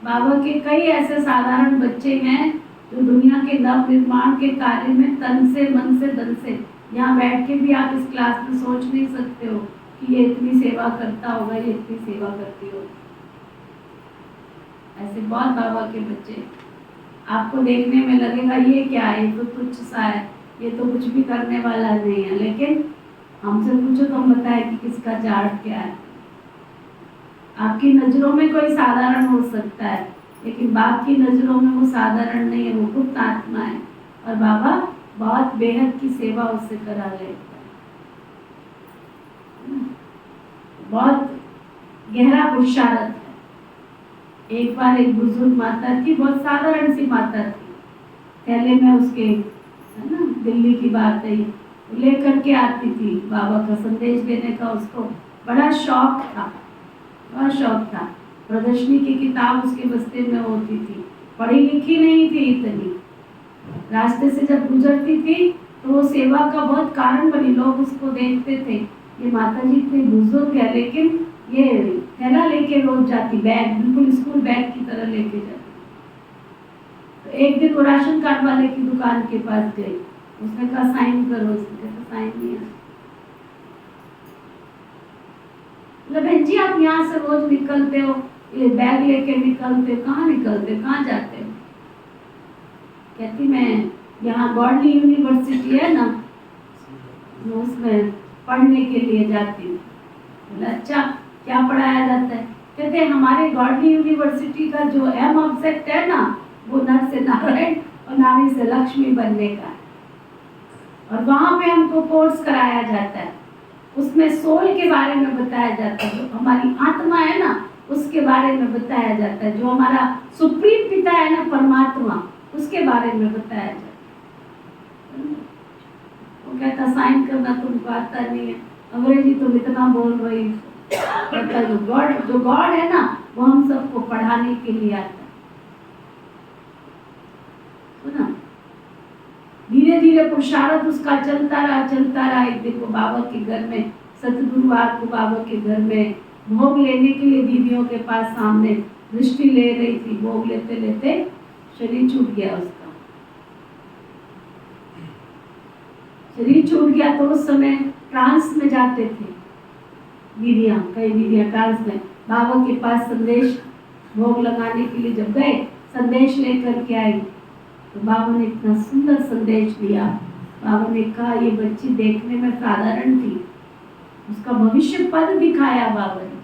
बाबा के कई ऐसे साधारण बच्चे हैं जो दुनिया के नव निर्माण के कार्य में तन से मन से धन से, यहाँ बैठ के भी आप इस क्लास में सोच नहीं सकते हो कि ये इतनी सेवा करता होगा, ये इतनी सेवा करती होगी। ऐसे बहुत बाबा के बच्चे आपको देखने में लगेगा ये क्या है, ये तो तुच्छ सा है, ये तो कुछ भी करने वाला नहीं है, लेकिन हमसे पूछो तो हम बताए कि किसका चार्ट क्या है। आपकी नजरों में कोई साधारण हो सकता है, लेकिन बाप की नजरों में वो साधारण नहीं है, वो गुप्त आत्मा है। और बाबा बहुत बेहद की सेवा उससे करा लेता है, बहुत गहरा पुरुषार्थ है। एक बार एक बुजुर्ग माता थी, बहुत साधारण सी माता थी, पहले में उसके है ना दिल्ली की बात है, लेकर के आती थी बाबा का संदेश देने का, उसको बड़ा शौक था, बहुत शौक था। प्रदर्शनी की किताब उसके बस्ते में होती थी, पढ़ी लिखी नहीं थी इतनी, रास्ते से जब गुजरती थी तो वो सेवा का बहुत कारण बनी, लोग उसको देखते थे ये माता जी इतनी बुजुर्ग है लेकिन ये थैला लेके रोज जाती, बैग बिल्कुल स्कूल बैग की तरह लेके जाती। तो एक दिन वो राशन कार्ड वाले की दुकान के पास गई, उसने कहा साइन करो, उसने कहा साइन नहीं है। बहन जी आप यहाँ से रोज निकलते हो, ये बैग लेके निकलते हो, कहाँ निकलते हो, कहाँ जाते हो? कहती मैं यहाँ गॉडली यूनिवर्सिटी है ना, उसमें पढ़ने के लिए जाती हूँ। बोला अच्छा क्या पढ़ाया जाता है? कहते हमारे गॉडली यूनिवर्सिटी का जो एम ऑब्जेक्ट है ना, वो नर से नारायण और नारी से लक्ष्मी बनने का है, और वहाँ पे हमको कोर्स कराया जाता है, उसमें सोल के बारे में बताया जाता है, जो हमारी आत्मा है ना उसके बारे में बताया जाता है, जो हमारा सुप्रीम पिता है ना परमात्मा, उसके बारे में बताया जाता है। वो कहता साइन करना तुमको आता नहीं है, अंग्रेजी तुम इतना बोल रही हो। कहता जो गॉड है ना वो हम सबको पढ़ाने के लिए आता है। सुना, धीरे धीरे पुरुषार्थ उसका चलता रहा। एक दिन वो बाबा के घर में, सतगुरुवार को बाबा के घर में भोग लेने के लिए दीदियों के पास सामने दृष्टि ले रही थी, भोग लेते लेते शरीर छूट गया उसका, शरीर छूट गया। तो उस समय ट्रांस में जाते थे दीदियां, कई दीदियां ट्रांस में बाबा के पास संदेश भोग लगाने के लिए जब गए, संदेश लेकर के आई तो बाबा ने इतना सुंदर संदेश दिया। बाबा ने कहा ये बच्ची देखने में साधारण थी, उसका भविष्य पद दिखाया बाबा ने,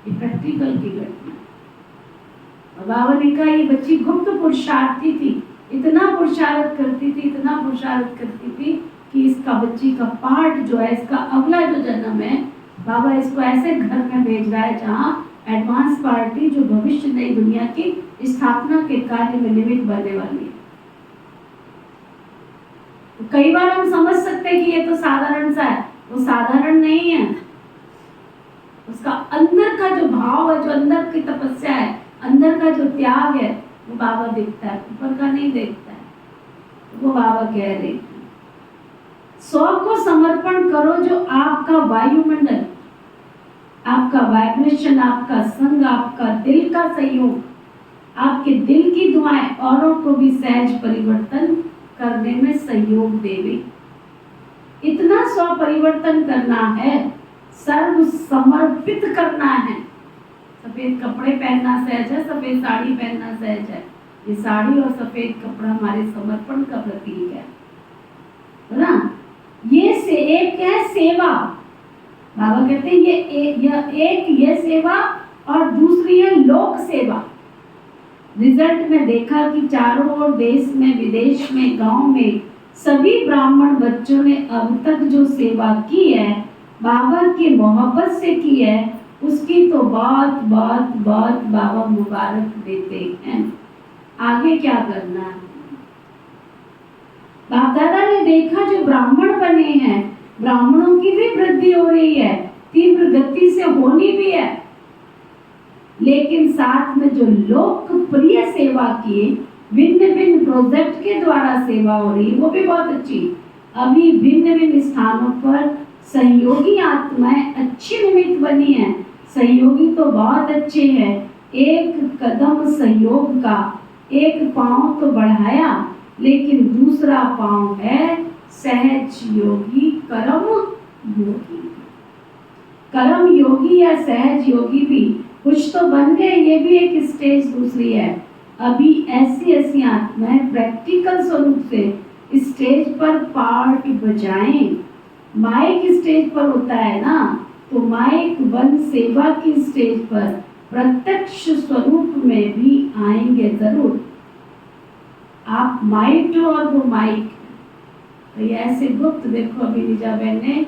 ये प्रैक्टिकल की घटना। और बाबा ने कहा ये बच्ची गुप्त पुरुषार्थी थी, इतना पुरुषार्थ करती थी कि इसका बच्ची का पार्ट जो है, इसका अगला जो जन्म है, बाबा इसको ऐसे घर में भेज रहा है जहाँ एडवांस पार्टी जो भविष्य नई दुनिया की स्थापना के कार्य में निमित्त बनने वाली है। तो कई बार हम समझ सकते हैं कि ये तो साधारण सा है, वो साधारण नहीं है। उसका अंदर का जो भाव है, जो अंदर की तपस्या है, अंदर का जो त्याग है, वो बाबा देखता है, ऊपर का नहीं देखता है। वो बाबा कह रहे 100 को समर्पण करो जो आपका वायुमंडल, आपका वाइब्रेशन, आपका संग, आपका दिल का सहयोग, आपके दिल की दुआएं औरों को भी सहज परिवर्तन करने में सहयोग देवे। इतना स्व परिवर्तन करना है, सर्व समर्पित करना है। सफेद कपड़े पहनना सहज है, सफेद साड़ी पहनना सहज है। ये साड़ी और सफेद कपड़ा हमारे समर्पण का प्रतीक है ना। ये से एक है सेवा, बाबा कहते हैं ये सेवा और दूसरी है लोक सेवा। रिजल्ट में देखा कि चारों ओर देश में, विदेश में, गांव में सभी ब्राह्मण बच्चों ने अब तक जो सेवा की है, बाबा की मोहब्बत से की है, उसकी तो बहुत बाबा मुबारक देते हैं। आगे क्या करना है? बाप दादा ने देखा जो ब्राह्मण बने हैं, ब्राह्मणों की भी वृद्धि हो रही है, तीव्र गति से होनी भी है, लेकिन साथ में जो लोकप्रिय सेवा की भिन्न भिन्न प्रोजेक्ट के द्वारा सेवा हो रही है, वो भी बहुत अच्छी। अभी भिन्न भिन्न स्थानों पर सहयोगी आत्माएं अच्छी निमित्त बनी है। सहयोगी तो बहुत अच्छे हैं, एक कदम सहयोग का, एक पांव तो बढ़ाया, लेकिन दूसरा पांव है सहज योगी कर्म योगी। कर्म योगी या सहज योगी भी कुछ तो बन गए, ये भी एक स्टेज दूसरी है। अभी ऐसी ऐसी आत्माएं प्रैक्टिकल स्वरूप से स्टेज पर पार्ट बजाएं। माइक स्टेज पर होता है ना, तो माइक वन सेवा की स्टेज पर प्रत्यक्ष स्वरूप में भी आएंगे जरूर। आप माइट हो और वो माइक। तो ये ऐसे गुप्त देखो, अभी निजा बहन ने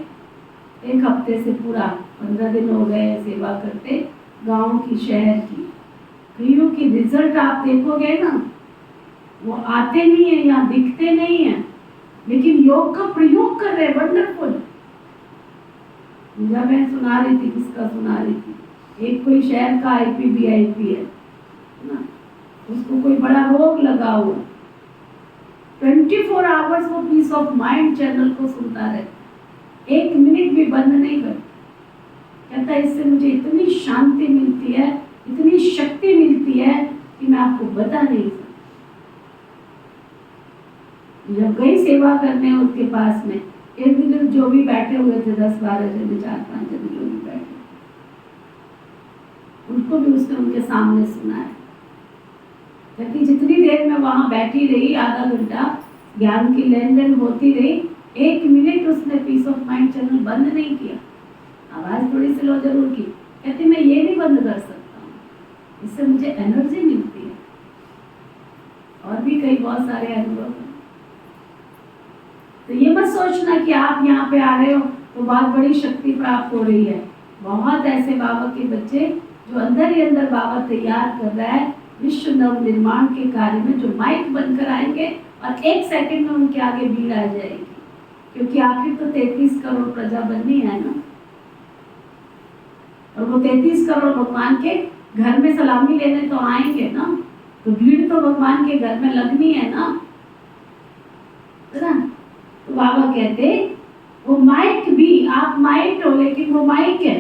1 हफ्ते से पूरा 15 दिन हो गए सेवा करते, गांव की, शहर की। कईयों की रिजल्ट आप देखोगे ना, वो आते नहीं है, यहाँ दिखते नहीं है, लेकिन योग का प्रयोग कर रहे हैं। वंडरफुल। जब मैं सुना रही थी, किसका सुना रही थी, एक कोई शहर का IPBIP है ना, उसको कोई बड़ा रोग लगा हुआ, 24 आवर्स वो पीस ऑफ माइंड चैनल को सुनता रहे, 1 मिनट भी बंद नहीं कर। कहता है इससे मुझे इतनी शांति मिलती है, इतनी शक्ति मिलती है कि मैं आपको बता नहीं सकता। जब गई सेवा करने उसके पास में, एक दिन जो भी बैठे हुए थे 10-12 जने, 4-5 जने जो भी बैठे, उनको भी उसने उनके सामने सुनाया। क्योंकि जितनी देर में वहां बैठी रही, आधा घंटा ज्ञान की लेन देन होती रही, 1 मिनट उसने पीस ऑफ माइंड चैनल बंद नहीं किया। आवाज थोड़ी सी लो जरूर की, कहती मैं ये नहीं बंद कर सकता हूँ, इससे मुझे एनर्जी मिलती है। और भी कई बहुत सारे अनुभव हैं। तो ये मत सोचना कि आप यहाँ पे आ रहे हो तो बहुत बड़ी शक्ति प्राप्त हो रही है। बहुत ऐसे बाबा के बच्चे जो अंदर ही अंदर बाबा तैयार कर रहा है विश्व नव निर्माण के कार्य में, जो माइक बनकर आएंगे और 1 सेकंड में उनके आगे भीड़ आ जाएगी। क्योंकि आखिर तो 33 करोड़ प्रजा बननी है ना, और वो 33 करोड़ भगवान के घर में सलामी लेने तो आएंगे ना, तो भीड़ तो भगवान के घर में लगनी है ना। तो बाबा कहते वो माइक भी, आप माइक हो लेकिन वो माइक है।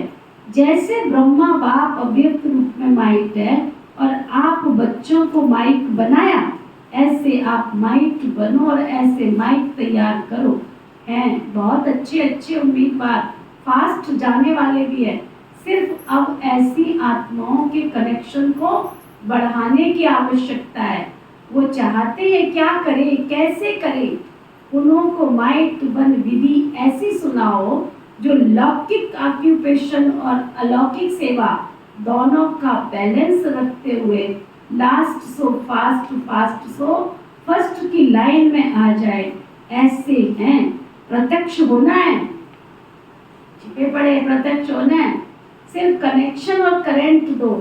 जैसे ब्रह्मा बाप अव्यक्त रूप में माइक है और आप बच्चों को माइक बनाया, ऐसे आप माइक बनो और ऐसे माइक तैयार करो। हैं बहुत अच्छे अच्छे उम्मीदवार, फास्ट जाने वाले भी है। सिर्फ अब ऐसी आत्माओं के कनेक्शन को बढ़ाने की आवश्यकता है। वो चाहते हैं क्या करें, कैसे करें। उनको माइट वन विधि ऐसी सुनाओ जो लौकिक ऑक्यूपेशन और अलौकिक सेवा दोनों का बैलेंस रखते हुए last so fast, fast so first की लाइन में आ जाए। ऐसे हैं। प्रत्यक्ष होना है, छिपे पड़े प्रत्यक्ष होना है। सिर्फ कनेक्शन और करंट दो,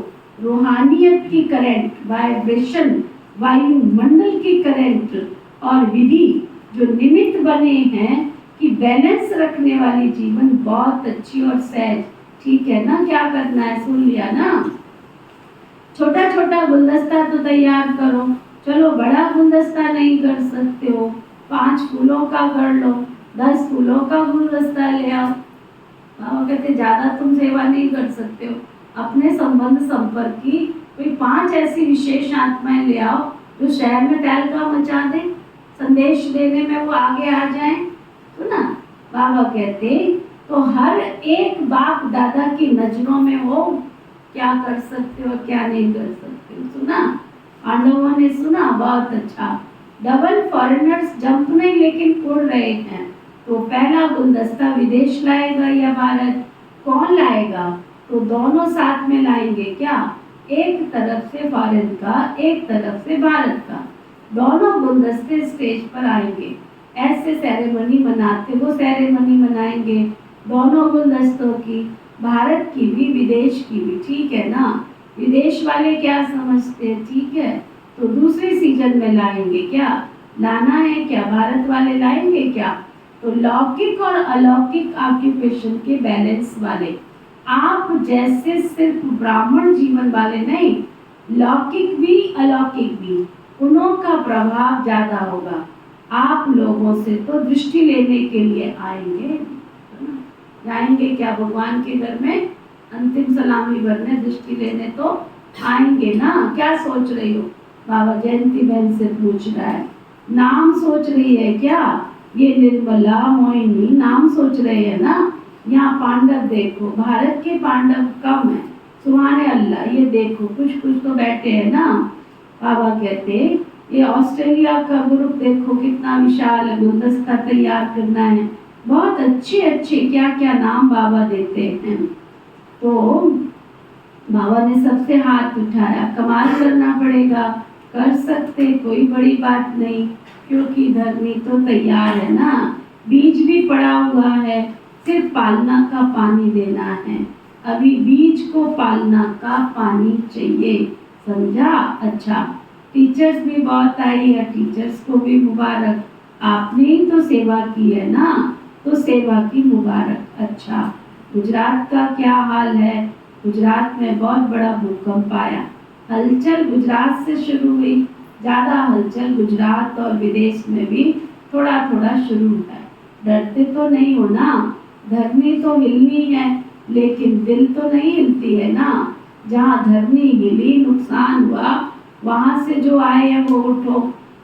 रूहानियत की करंट, वाइब्रेशन, वायुमंडल की करंट और विधि जो निमित्त बने हैं कि बैलेंस रखने वाली जीवन बहुत अच्छी और सहज। ठीक है ना, क्या करना है सुन लिया ना। छोटा छोटा गुलदस्ता तो तैयार करो, चलो बड़ा गुलदस्ता नहीं कर सकते हो, 5 फूलों का कर लो, 10 फूलों का गुलदस्ता ले आओ। बाबा कहते ज्यादा तुम सेवा नहीं कर सकते हो, अपने संबंध संपर्क की कोई 5 ऐसी विशेष आत्माएं ले आओ जो शहर में तहलका मचा दे, संदेश देने में वो आगे आ जाए। तो ना बाबा कहते तो हर एक बाप दादा की नजरों में वो क्या कर सकते हो, क्या नहीं कर सकते हो। सुना पांडवों ने, सुना बहुत अच्छा। डबल फॉरेनर्स जंप नहीं लेकिन उड़ रहे हैं, तो पहला गुलदस्ता विदेश लाएगा या भारत, कौन लाएगा? तो दोनों साथ में लाएंगे क्या, एक तरफ से फॉरेन का, एक तरफ से भारत का, दोनों गुलदस्ते स्टेज पर आएंगे। ऐसे सेरेमनी मनाते वो सेरेमनी मनाएंगे दोनों गुलदस्तों की, भारत की भी विदेश की भी। ठीक है ना, विदेश वाले क्या समझते हैं, ठीक है, तो दूसरी सीजन में लाएंगे क्या, लाना है क्या, भारत वाले लाएंगे क्या, तो लौकिक और अलौकिक ऑक्यूपेशन के बैलेंस वाले। आप जैसे सिर्फ ब्राह्मण जीवन वाले नहीं, लौकिक भी अलौकिक भी, उन्हों का प्रभाव ज्यादा होगा। आप लोगों से तो दृष्टि लेने के लिए आएंगे, जाएंगे क्या भगवान के घर में अंतिम सलामी भरने, दृष्टि लेने तो आएंगे ना। क्या सोच रही हो? बाबा जयंती बहन से पूछ रहा है। नाम सोच रही है क्या? ये निर्मला मोहिनी नाम सोच रहे हैं ना। यहाँ पांडव देखो, भारत के पांडव कम है, सुभान अल्लाह। ये देखो कुछ कुछ तो बैठे हैं ना। बाबा कहते ये ऑस्ट्रेलिया का ग्रुप देखो कितना विशाल है, गुलदस्ता तैयार करना है, बहुत अच्छे अच्छे क्या क्या नाम बाबा देते हैं। तो बाबा ने सबसे हाथ उठाया, कमाल करना पड़ेगा, कर सकते, कोई बड़ी बात नहीं, क्योंकि धरनी तो तैयार है ना, बीज भी पड़ा हुआ है, सिर्फ पालना का पानी देना है। अभी बीज को पालना का पानी चाहिए, समझा? अच्छा, टीचर्स भी बहुत आई है, टीचर्स को भी मुबारक, आपने ही तो सेवा की है ना, तो सेवा की मुबारक। अच्छा, गुजरात का क्या हाल है? गुजरात में बहुत बड़ा भूकंप आया, हलचल गुजरात से शुरू हुई, ज़्यादा हलचल गुजरात और विदेश में भी थोड़ा थोड़ा शुरू है। डरते तो नहीं हो ना, धरनी तो हिलनी है, लेकिन दिल तो नहीं हिलती है ना। जहाँ धरनी हिली, नुकसान हुआ, वहाँ से जो आए हैं वो उठो,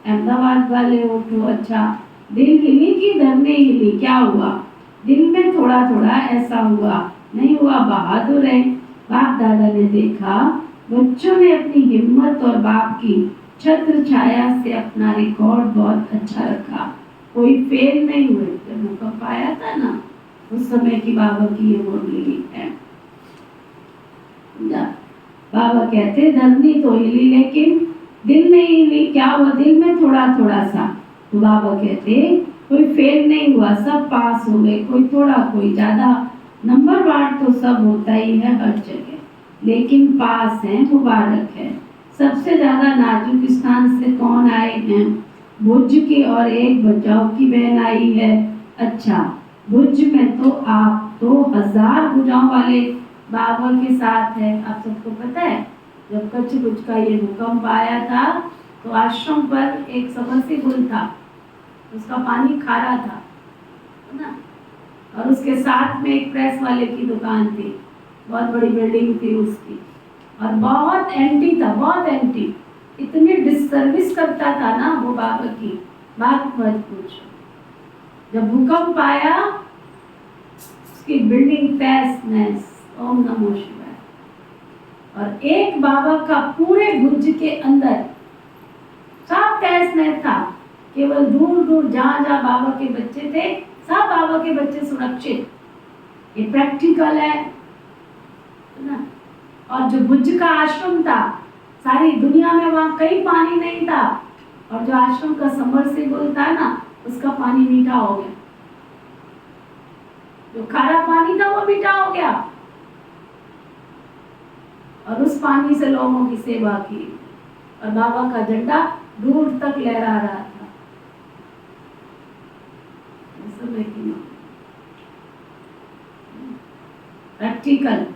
अहमदाबाद वाले उठो। अच्छा, दिल हिली कि धरनी हिली? क्या हुआ? दिल में थोड़ा थोड़ा ऐसा हुआ, नहीं हुआ बहादुर है। बाप दादा ने देखा बच्चों ने अपनी हिम्मत और बाप की छत्र छाया से अपना रिकॉर्ड बहुत अच्छा रखा, कोई फेल नहीं हुए। जब भूकंप आया था ना, उस समय की बाबा की ये मुरली है। बाबा कहते धरनी तो हिली लेकिन दिल नहीं हिली। क्या हुआ? दिल में थोड़ा थोड़ा सा। तो बाबा कहते कोई फेल नहीं हुआ, सब पास हो गए, कोई थोड़ा कोई ज्यादा। नंबर वार तो सब होता ही है हर जगह, लेकिन पास है, मुबारक है। सबसे ज्यादा नाजुक स्थान से कौन आए हैं? भुज की और एक बचाव की बहन आई है। अच्छा, भुज में तो आप तो 1000 भुजाओं वाले बाबा के साथ है। आप सबको पता है जब कच्छ भुज का ये भूकंप आया था तो आश्रम पर एक सबमर्सिबल था, उसका पानी खारा था, है ना, और उसके साथ में एक प्रेस वाले की दुकान थी, बहुत बड़ी बिल्डिंग थी उसकी, और बहुत एंटी था, बहुत एंटी, इतनी डिसर्विस करता था ना वो बाबा की, बात मत पूछो। जब भूकंप आया उसकी बिल्डिंग तहस नहस, ओम नमो शिवाय। और एक बाबा का पूरे भुज के अंदर सब तहस नहस था, केवल दूर दूर जहाँ जहाँ बाबा के बच्चे थे सब बाबा के बच्चे सुरक्षित। ये प्रैक्टिकल है ना। और जो भुज का आश्रम था, सारी दुनिया में वहाँ कहीं पानी नहीं था, और जो आश्रम का सबमर्सिबल था ना, उसका पानी मीठा हो गया, जो खारा पानी था वो मीठा हो गया, और उस पानी से लोगों की सेवा की, और बाबा का झंडा दूर तक लहरा रहा था। प्रैक्टिकल,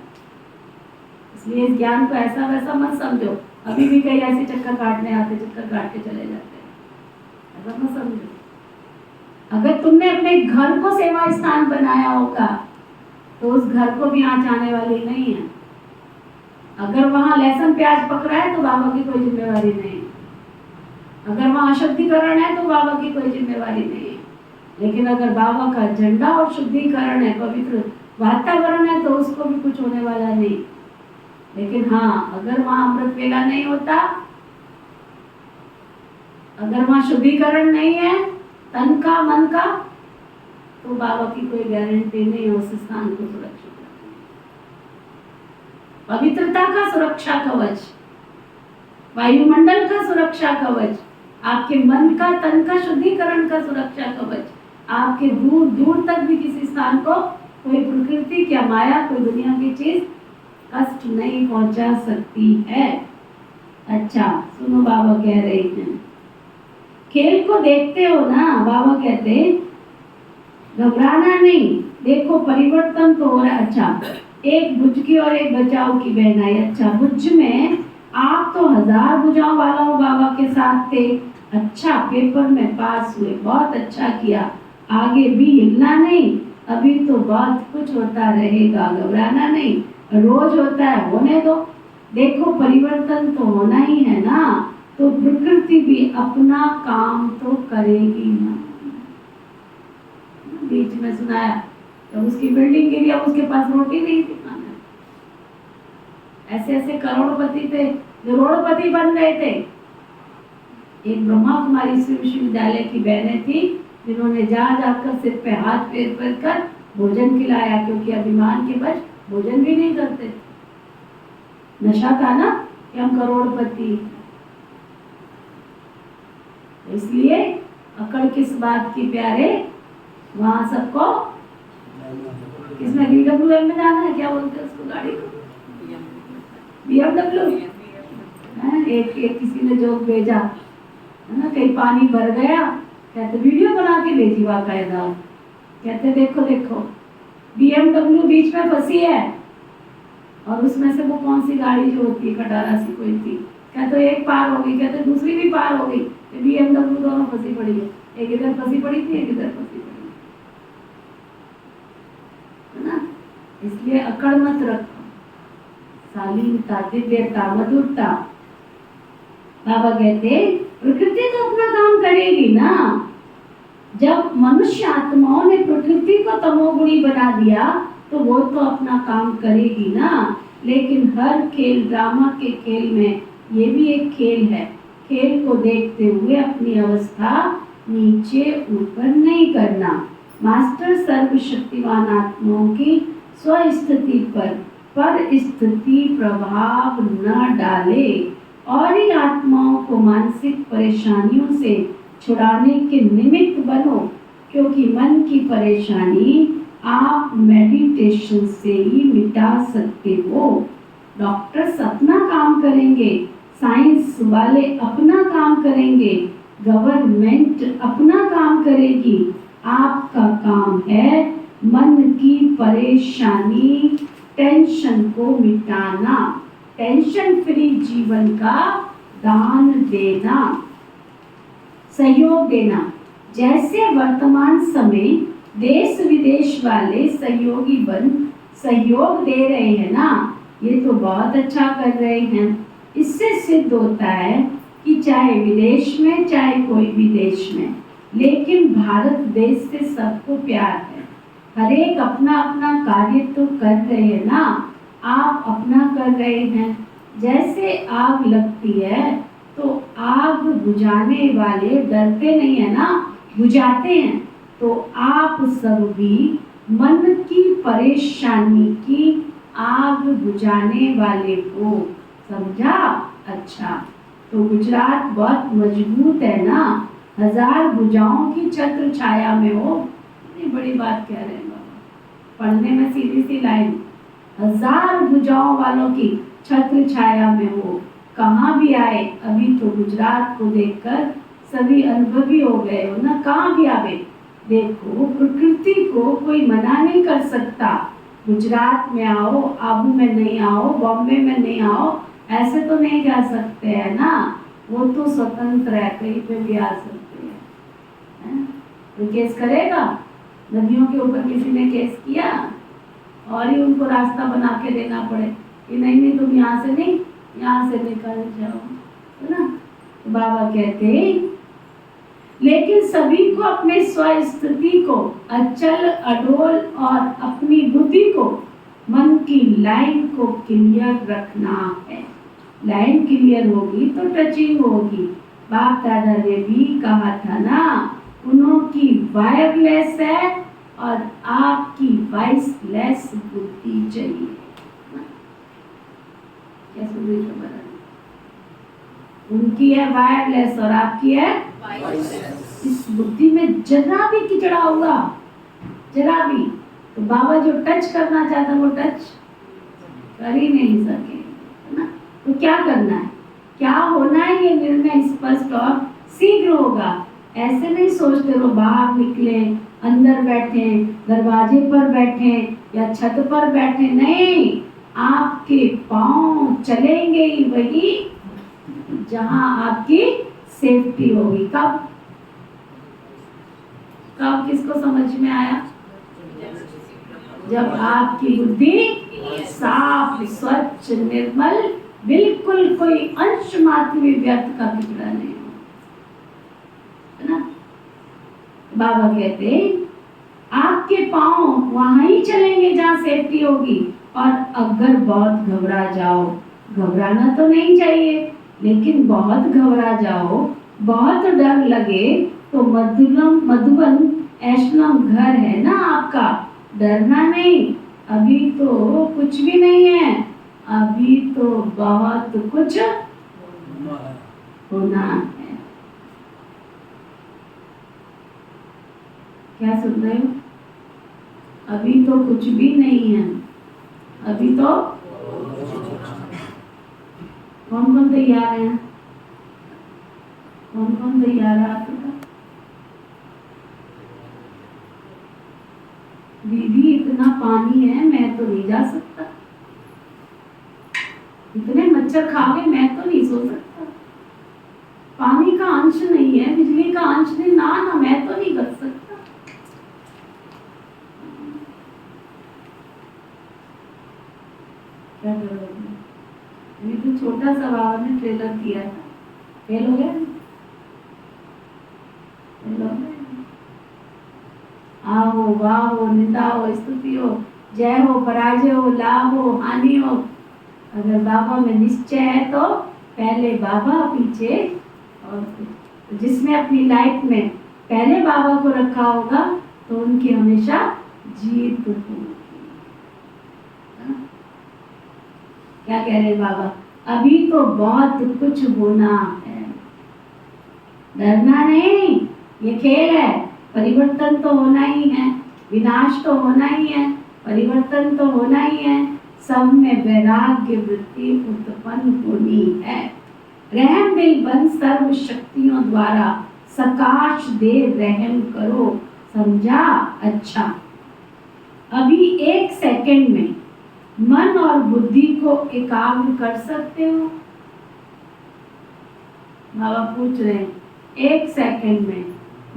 इसलिए इस ज्ञान को ऐसा वैसा मत समझो। अभी भी कई ऐसे चक्कर काटने आते, चक्कर काट के चले जाते हैं, ऐसा मत समझो। अगर तुमने अपने घर को सेवा स्थान बनाया होगा तो उस घर को भी आँच आने वाली नहीं है। अगर वहां लहसुन प्याज पक रहा है तो बाबा की कोई जिम्मेवारी नहीं, अगर वहां शुद्धिकरण है तो बाबा की कोई जिम्मेवारी नहीं है। लेकिन अगर बाबा का झंडा और शुद्धिकरण है, पवित्र वातावरण है, तो उसको भी कुछ होने वाला नहीं। लेकिन हाँ, अगर वहां अमृत वेला नहीं होता, अगर वहां शुद्धिकरण नहीं है तन का मन का, तो बाबा की कोई गारंटी नहीं है उस स्थान को सुरक्षित रखने। पवित्रता का सुरक्षा कवच, वायुमंडल का सुरक्षा कवच, आपके मन का तन का शुद्धिकरण का सुरक्षा कवच, आपके दूर दूर तक भी किसी स्थान को कोई प्रकृति क्या माया, कोई दुनिया की चीज कष्ट नहीं पहुंचा सकती है। अच्छा सुनो, बाबा कह रहे हैं, खेल को देखते हो ना, बाबा कहते घबराना नहीं, देखो परिवर्तन तो हो रहा है। अच्छा, एक भुज की और एक बचाव की बहन आई। अच्छा, भुज में आप तो 1000 भुजाओं वाला बाबा के साथ थे। अच्छा, पेपर में पास हुए, बहुत अच्छा किया, आगे भी हिलना नहीं, अभी तो बहुत कुछ होता रहेगा, घबराना नहीं, रोज होता है, होने दो। देखो परिवर्तन तो होना ही है ना, तो प्रकृति भी अपना काम तो करेगी ना। बीच में सुनाया तो उसकी बिल्डिंग गिरी, अब उसके पास रोटी नहीं थी खाने। ऐसे ऐसे करोड़पति थे, करोड़पति बन गए थे। एक ब्रह्मा कुमारी विश्वविद्यालय की बहनें थी जिन्होंने जा जाकर सिर पे हाथ फेर फेर कर भोजन खिलाया, क्योंकि अभिमान के बस भोजन भी नहीं करते थे। नशा था ना कि हम करोड़पति। इसलिए अकड़ किस बात की प्यारे, वहां सबको किसमें BWM में जाना है, क्या बोलते हैं उसको गाड़ी को, BMW। एक किसी ने जोक भेजा है ना, कहीं पानी भर गया, कहते वीडियो बना के भेजी बाकायदा, कहते देखो देखो BMW बीच में फंसी है, और उसमें से वो कौन सी गाड़ी जो होती है खटारा सी कोई थी, कहते एक पार हो गई, कहते दूसरी भी पार हो गई, BMW दोनों फंसी पड़ी है, एक इधर फंसी पड़ी थी एक इधर फंसी पड़ी है ना। इसलिए अकड़ मत रखो, शालीनता, दिव्यता, मधुरता। बाबा कहते प्रकृति तो अपना काम करेगी ना। जब मनुष्य आत्माओं ने प्रकृति को तमोगुणी बना दिया तो वो तो अपना काम करेगी ना। लेकिन हर खेल, ड्रामा के खेल में ये भी एक खेल है, खेल को देखते हुए अपनी अवस्था नीचे ऊपर नहीं करना। मास्टर सर्वशक्तिमान आत्माओं की स्वस्थिति पर स्थिति प्रभाव न डाले और ही आत्माओं को मानसिक परेशानियों से छुड़ाने के निमित्त बनो, क्योंकि मन की परेशानी आप मेडिटेशन से ही मिटा सकते हो। डॉक्टर्स अपना काम करेंगे, साइंस वाले अपना काम करेंगे, गवर्नमेंट अपना काम करेगी। आपका काम है मन की परेशानी, टेंशन को मिटाना, टेंशन फ्री जीवन का दान देना, सहयोग देना। जैसे वर्तमान समय देश विदेश वाले सहयोगी बन सहयोग दे रहे हैं ना, ये तो बहुत अच्छा कर रहे हैं। इससे सिद्ध होता है कि चाहे विदेश में चाहे कोई भी देश में, लेकिन भारत देश से सबको प्यार है। हर एक अपना अपना कार्य तो कर रहे हैं ना, आप अपना कर रहे हैं। जैसे आग लगती है तो आग बुझाने वाले डरते नहीं है ना, बुझाते हैं। तो आप सब भी मन की परेशानी की आग बुझाने वाले हो, समझा? अच्छा, तो गुजरात बहुत मजबूत है ना, 1000 भुजाओं की छत्र छाया में हो। इतनी बड़ी बात कह रहे हैं बाबा, पढ़ने में सीधी सी लाइन, 1000 भुजाओं वालों की छत्र छाया में हो। कहाँ भी आए, अभी तो गुजरात को देखकर सभी अनुभवी हो गए हो ना, कहाँ भी आवे। देखो प्रकृति को कोई मना नहीं कर सकता, गुजरात में आओ, आबू में नहीं आओ, बॉम्बे में नहीं आओ, ऐसे तो नहीं जा सकते हैं ना। वो तो स्वतंत्र है, कहीं पे भी आ सकते हैं। तो केस करेगा, नदियों के ऊपर किसी ने केस किया और ही उनको रास्ता बना के देना पड़े कि नहीं नहीं तुम यहाँ से नहीं, यहाँ से निकल जाओ, है ना। तो बाबा कहते लेकिन सभी को अपने स्वस्थिति को अचल अडोल और अपनी बुद्धि को, मन की लाइन को क्लियर रखना है। लाइन क्लियर होगी तो टचिंग होगी। बाप दादा ने भी कहा था ना, उनकी वायरलेस है और आपकी वॉइसलेस बुद्धि चाहिए। क्या सुन रही हो? उनकी है वायरलेस और आपकी है वायरलेस। इस बुद्धि में जरा भी किचड़ा हुआ, जरा भी, तो बाबा जो टच करना चाहता वो टच कर ही नहीं सके, है ना। तो क्या करना है, क्या होना है, ये निर्णय स्पष्ट और शीघ्र होगा। ऐसे नहीं सोचते रहो बाहर निकले, अंदर बैठे, दरवाजे पर बैठे या छत पर बैठे, नहीं, आपके पांव चलेंगे ही वही जहां आपकी सेफ्टी होगी। कब कब किसको समझ में आया? जब आपकी बुद्धि साफ, स्वच्छ, निर्मल, बिल्कुल कोई अंश मात्र भी व्यर्थ का बिगड़ा नहीं हो, है ना। बाबा कहते आपके पांव वहां ही चलेंगे जहां सेफ्टी होगी, और अगर बहुत घबरा जाओ, घबराना तो नहीं चाहिए, लेकिन बहुत घबरा जाओ, बहुत डर लगे, तो मधुबन ऐशनम घर है ना आपका, डरना नहीं। अभी तो कुछ भी नहीं है, अभी तो बहुत कुछ होना है। क्या सुन रहे हो? अभी तो कुछ भी नहीं है, अभी तो कौन कौन तैयार है? कौन कौन तैयार है आपका? दीदी इतना पानी है, मैं तो नहीं जा सकता, इतने मच्छर खा गए, मैं तो नहीं सो सकता, पानी का अंश नहीं है, बिजली का अंश नहीं, ना मैं तो नहीं कर सकता। क्या करोगे? अभी तो छोटा सा बाबा ने ट्रेलर दिया था, फेल हो गया, फेल हो गया। आओ वाह हो, निंदा हो, स्तुति हो, जय हो, पराजय हो, लाभ हो, हानि हो, अगर बाबा में निश्चय है तो पहले बाबा, पीछे और जिसने अपनी लाइफ में पहले बाबा को रखा होगा तो उनकी हमेशा जीत होगी। क्या कह रहे बाबा? अभी तो बहुत कुछ होना है, डरना नहीं, ये खेल है, परिवर्तन तो होना ही है, विनाश तो होना ही है, परिवर्तन तो होना ही है, सब में वैराग्य वृत्ति उत्पन्न होनी है। रहम दिल बन सर्व शक्तियों द्वारा सकाश देव रहम करो, समझा? अच्छा, अभी 1 सेकंड में मन और बुद्धि को एकाग्र कर सकते हो? बाबा पूछ रहे हैं, 1 सेकंड में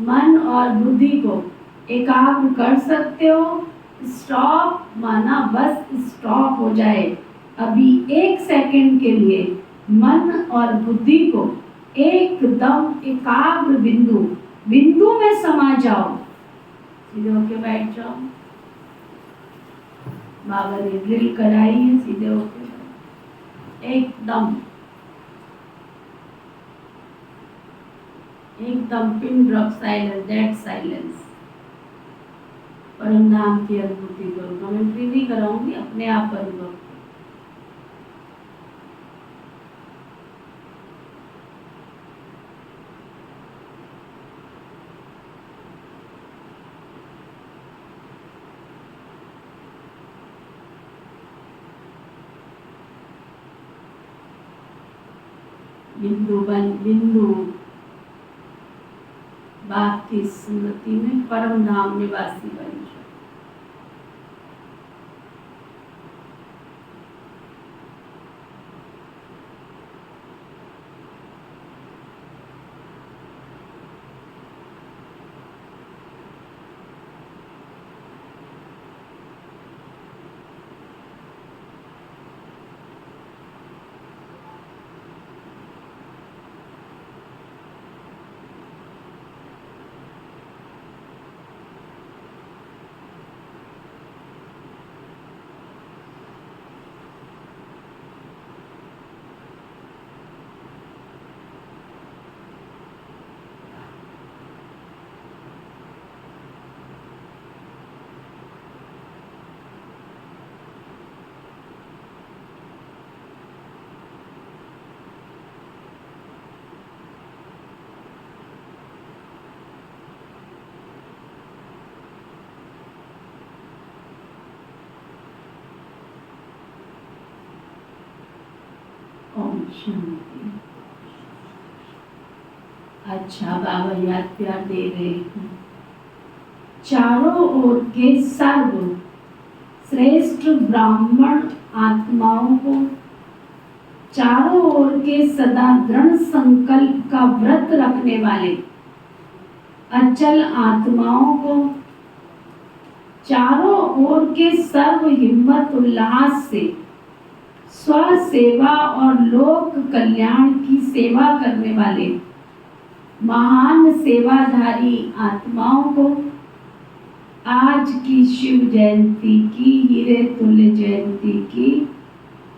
मन और बुद्धि को एकाग्र कर सकते हो? स्टॉप माना बस स्टॉप हो जाए, अभी 1 सेकंड के लिए मन और बुद्धि को एकदम एकाग्र बिंदु में समा जाओ, सीधे होके बैठ जाओ। बाबा ने ड्रिल कराई है, सीधे होके एकदम pin drop silence, dead silence, परम नाम की अनुभूति करो। कमेंट्री नहीं कराऊंगी, अपने आप अनुभव। बिंदु बाप की स्मृति में परम धाम निवासी बन जाओ। शांति। अच्छा, बाबा याद प्यार दे रहे हैं। चारों ओर के सर्व श्रेष्ठ ब्राह्मण आत्माओं को, चारों ओर के सदा दृढ़ संकल्प का व्रत रखने वाले अचल आत्माओं को, चारों ओर के सर्व हिम्मत उल्लास से स्व सेवा और लोक कल्याण की सेवा करने वाले महान सेवाधारी आत्माओं को आज की शिव जयंती की, हीरे तुल्य जयंती की,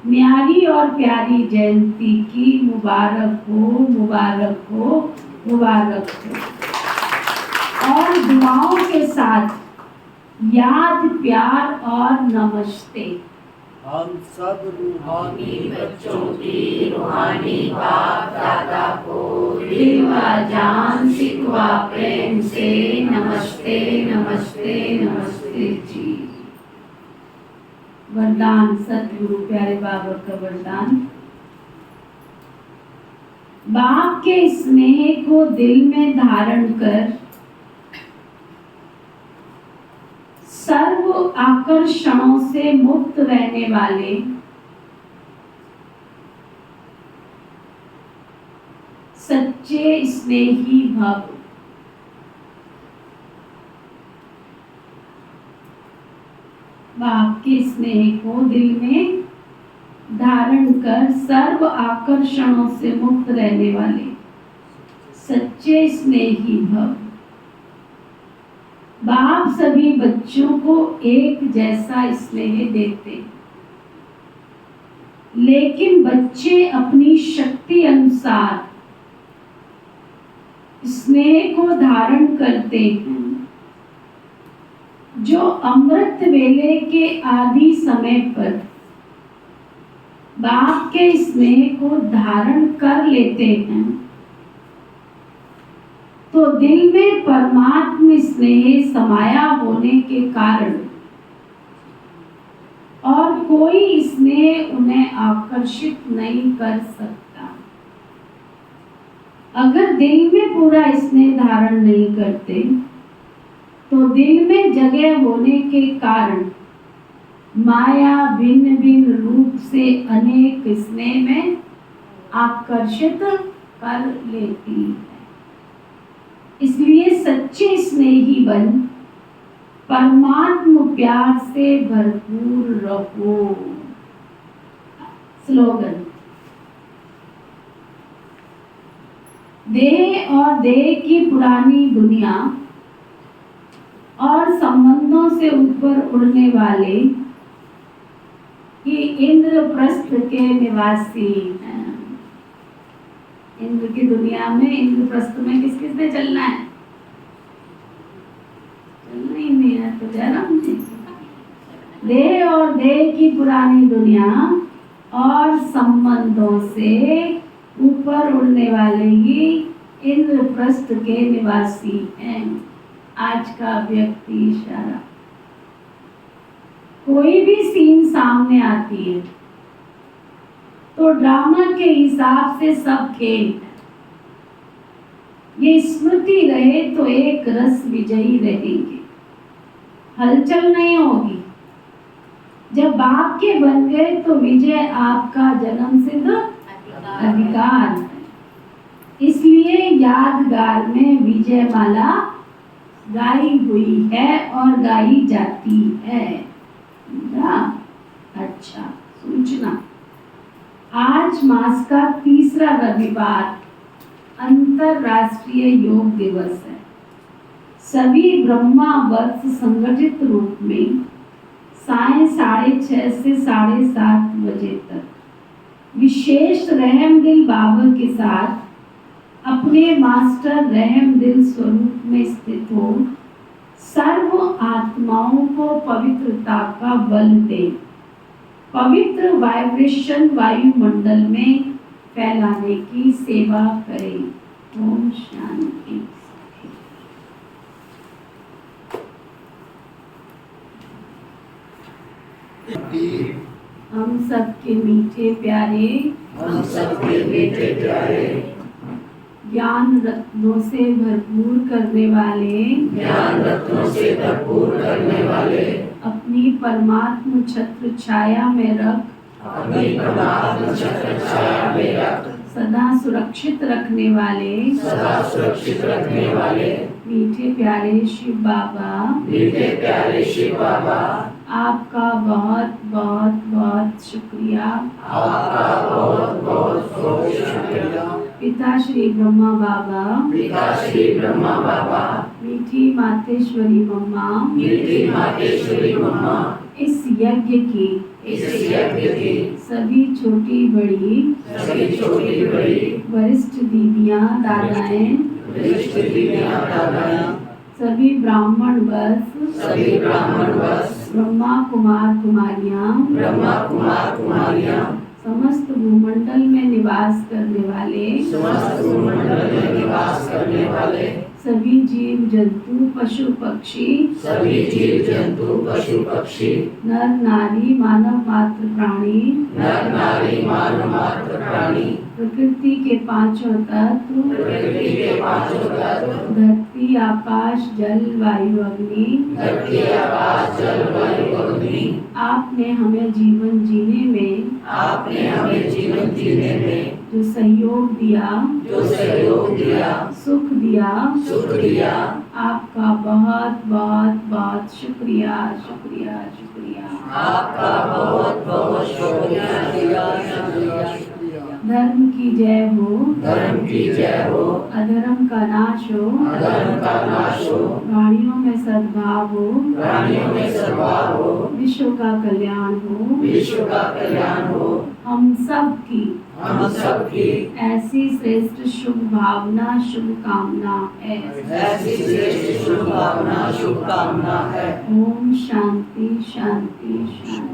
न्यारी और प्यारी जयंती की मुबारक हो, मुबारक हो, मुबारक हो। और दुआओं के साथ याद, प्यार और नमस्ते। हम सब रूहानी बच्चों की रूहानी बाप दादा को दिल व जान सिकवा प्रेम से नमस्ते, नमस्ते, नमस्ते जी। वरदान सतगुरु प्यारे बाबा का वरदान। बाप के स्नेह को दिल में धारण कर सर्व आकर्षणों से मुक्त रहने वाले सच्चे स्नेही भव। बाप के स्नेह को दिल में धारण कर सर्व आकर्षणों से मुक्त रहने वाले सच्चे स्नेही भव। बाप सभी बच्चों को एक जैसा स्नेह देते, लेकिन बच्चे अपनी शक्ति अनुसार स्नेह को धारण करते हैं। जो अमृत वेले के आदि समय पर बाप के स्नेह को धारण कर लेते हैं तो दिल में परमात्म स्नेह समाया होने के कारण और कोई स्नेह उन्हें आकर्षित नहीं कर सकता। अगर दिल में पूरा स्नेह धारण नहीं करते तो दिल में जगह होने के कारण माया भिन्न भिन्न रूप से अनेक स्नेह में आकर्षित कर लेती है। इसलिए सच्चे स्नेही बन परमात्म प्यार से भरपूर रहो। स्लोगन। देह और देह की पुरानी दुनिया और संबंधों से ऊपर उड़ने वाले ये इंद्रप्रस्थ के निवासी हैं। इंद्र की दुनिया में, इंद्रप्रस्थ में किस किस ने चलना है? चलना ही नहीं है तो जयराम जी। देह और देह की पुरानी दुनिया और संबंधों से ऊपर उड़ने वाले ही इंद्रप्रस्थ के निवासी हैं। आज का व्यक्ति इशारा। कोई भी सीन सामने आती है तो ड्रामा के हिसाब से सब खेल है। ये स्मृति रहे तो एक रस विजयी रहेंगे, हलचल नहीं होगी। जब बाप के बन गए तो विजय आपका जन्म सिद्ध अधिकार है। इसलिए यादगार में विजय माला गाई हुई है और गाई जाती है। अच्छा, सूचना। आज मास का तीसरा रविवार अंतरराष्ट्रीय योग दिवस है। सभी ब्रह्मा वर्ष संगठित रूप में साय 6:30 से 7:30 बजे तक विशेष रहम दिल बाबा के साथ अपने मास्टर रहम दिल स्वरूप में स्थित हो सर्व आत्माओं को पवित्रता का बल दे, पवित्र वाइब्रेशन वायुमंडल में फैलाने की सेवा करें। ओम शांति। हम सबके मीठे प्यारे, हम सबके मीठे प्यारे, ज्ञान रत्नों से भरपूर करने वाले, ज्ञान रत्नों से भरपूर करने वाले, अपनी परमात्म छत्र छाया में रख, अपनी परमात्म छत्र छाया में रख, सदा सुरक्षित रखने वाले, सदा सुरक्षित रखने वाले, मीठे प्यारे शिव बाबा, मीठे प्यारे शिव बाबा, आपका बहुत बहुत बहुत शुक्रिया। आपका बहुत बहुत बहुत शुक्रिया। पिता श्री ब्रह्मा बाबा, पिता श्री ब्रह्मा बाबा, मीठी मातेश्वरी मम्मा, मीठी मातेश्वरी मम्मा, इस यज्ञ की इस यज्ञ की सभी छोटी बड़ी सभी छोटी बड़ी वरिष्ठ दीदियाँ दादाएं, वरिष्ठ दीदियाँ दादाएं, सभी ब्राह्मण वर्ष, सभी ब्राह्मण वर्ष, ब्रह्मा कुमार कुमारियाँ, ब्रह्मा कुमार कुमारियाँ, समस्त भूमंडल में निवास करने वाले समस्त भूमंडल में निवास करने वाले सभी जीव जंतु पशु पक्षी, सभी जीव जंतु पशु पक्षी, नर नारी मानव मात्र प्राणी, नर नारी मानव मात्र प्राणी, प्रकृति के पांचों तत्व, प्रकृति के पांचों तत्व, धरती आकाश जल वायु अग्नि, धरती आकाश जल वायु अग्नि, आपने हमें जीवन जीने में, आपने हमें जीवन जीने में जो सहयोग दिया, जो सहयोग दिया, सुख दिया, सुख दिया, आपका बहुत बहुत बहुत शुक्रिया शुक्रिया शुक्रिया। आपका बहुत बहुत शुक्रिया शुक्रिया शुक्रिया। धर्म की जय हो, धर्म की जय हो, अधर्म का नाश हो, अधर्म का नाश हो, प्राणियों में सद्भाव हो, प्राणियों में सद्भाव हो, विश्व का कल्याण हो, विश्व का कल्याण हो, हम सब की हम सब की ऐसी श्रेष्ठ शुभ भावना शुभ कामना है। ऐसी श्रेष्ठ शुभ भावना शुभकामना है। ओम शांति शांति शांति।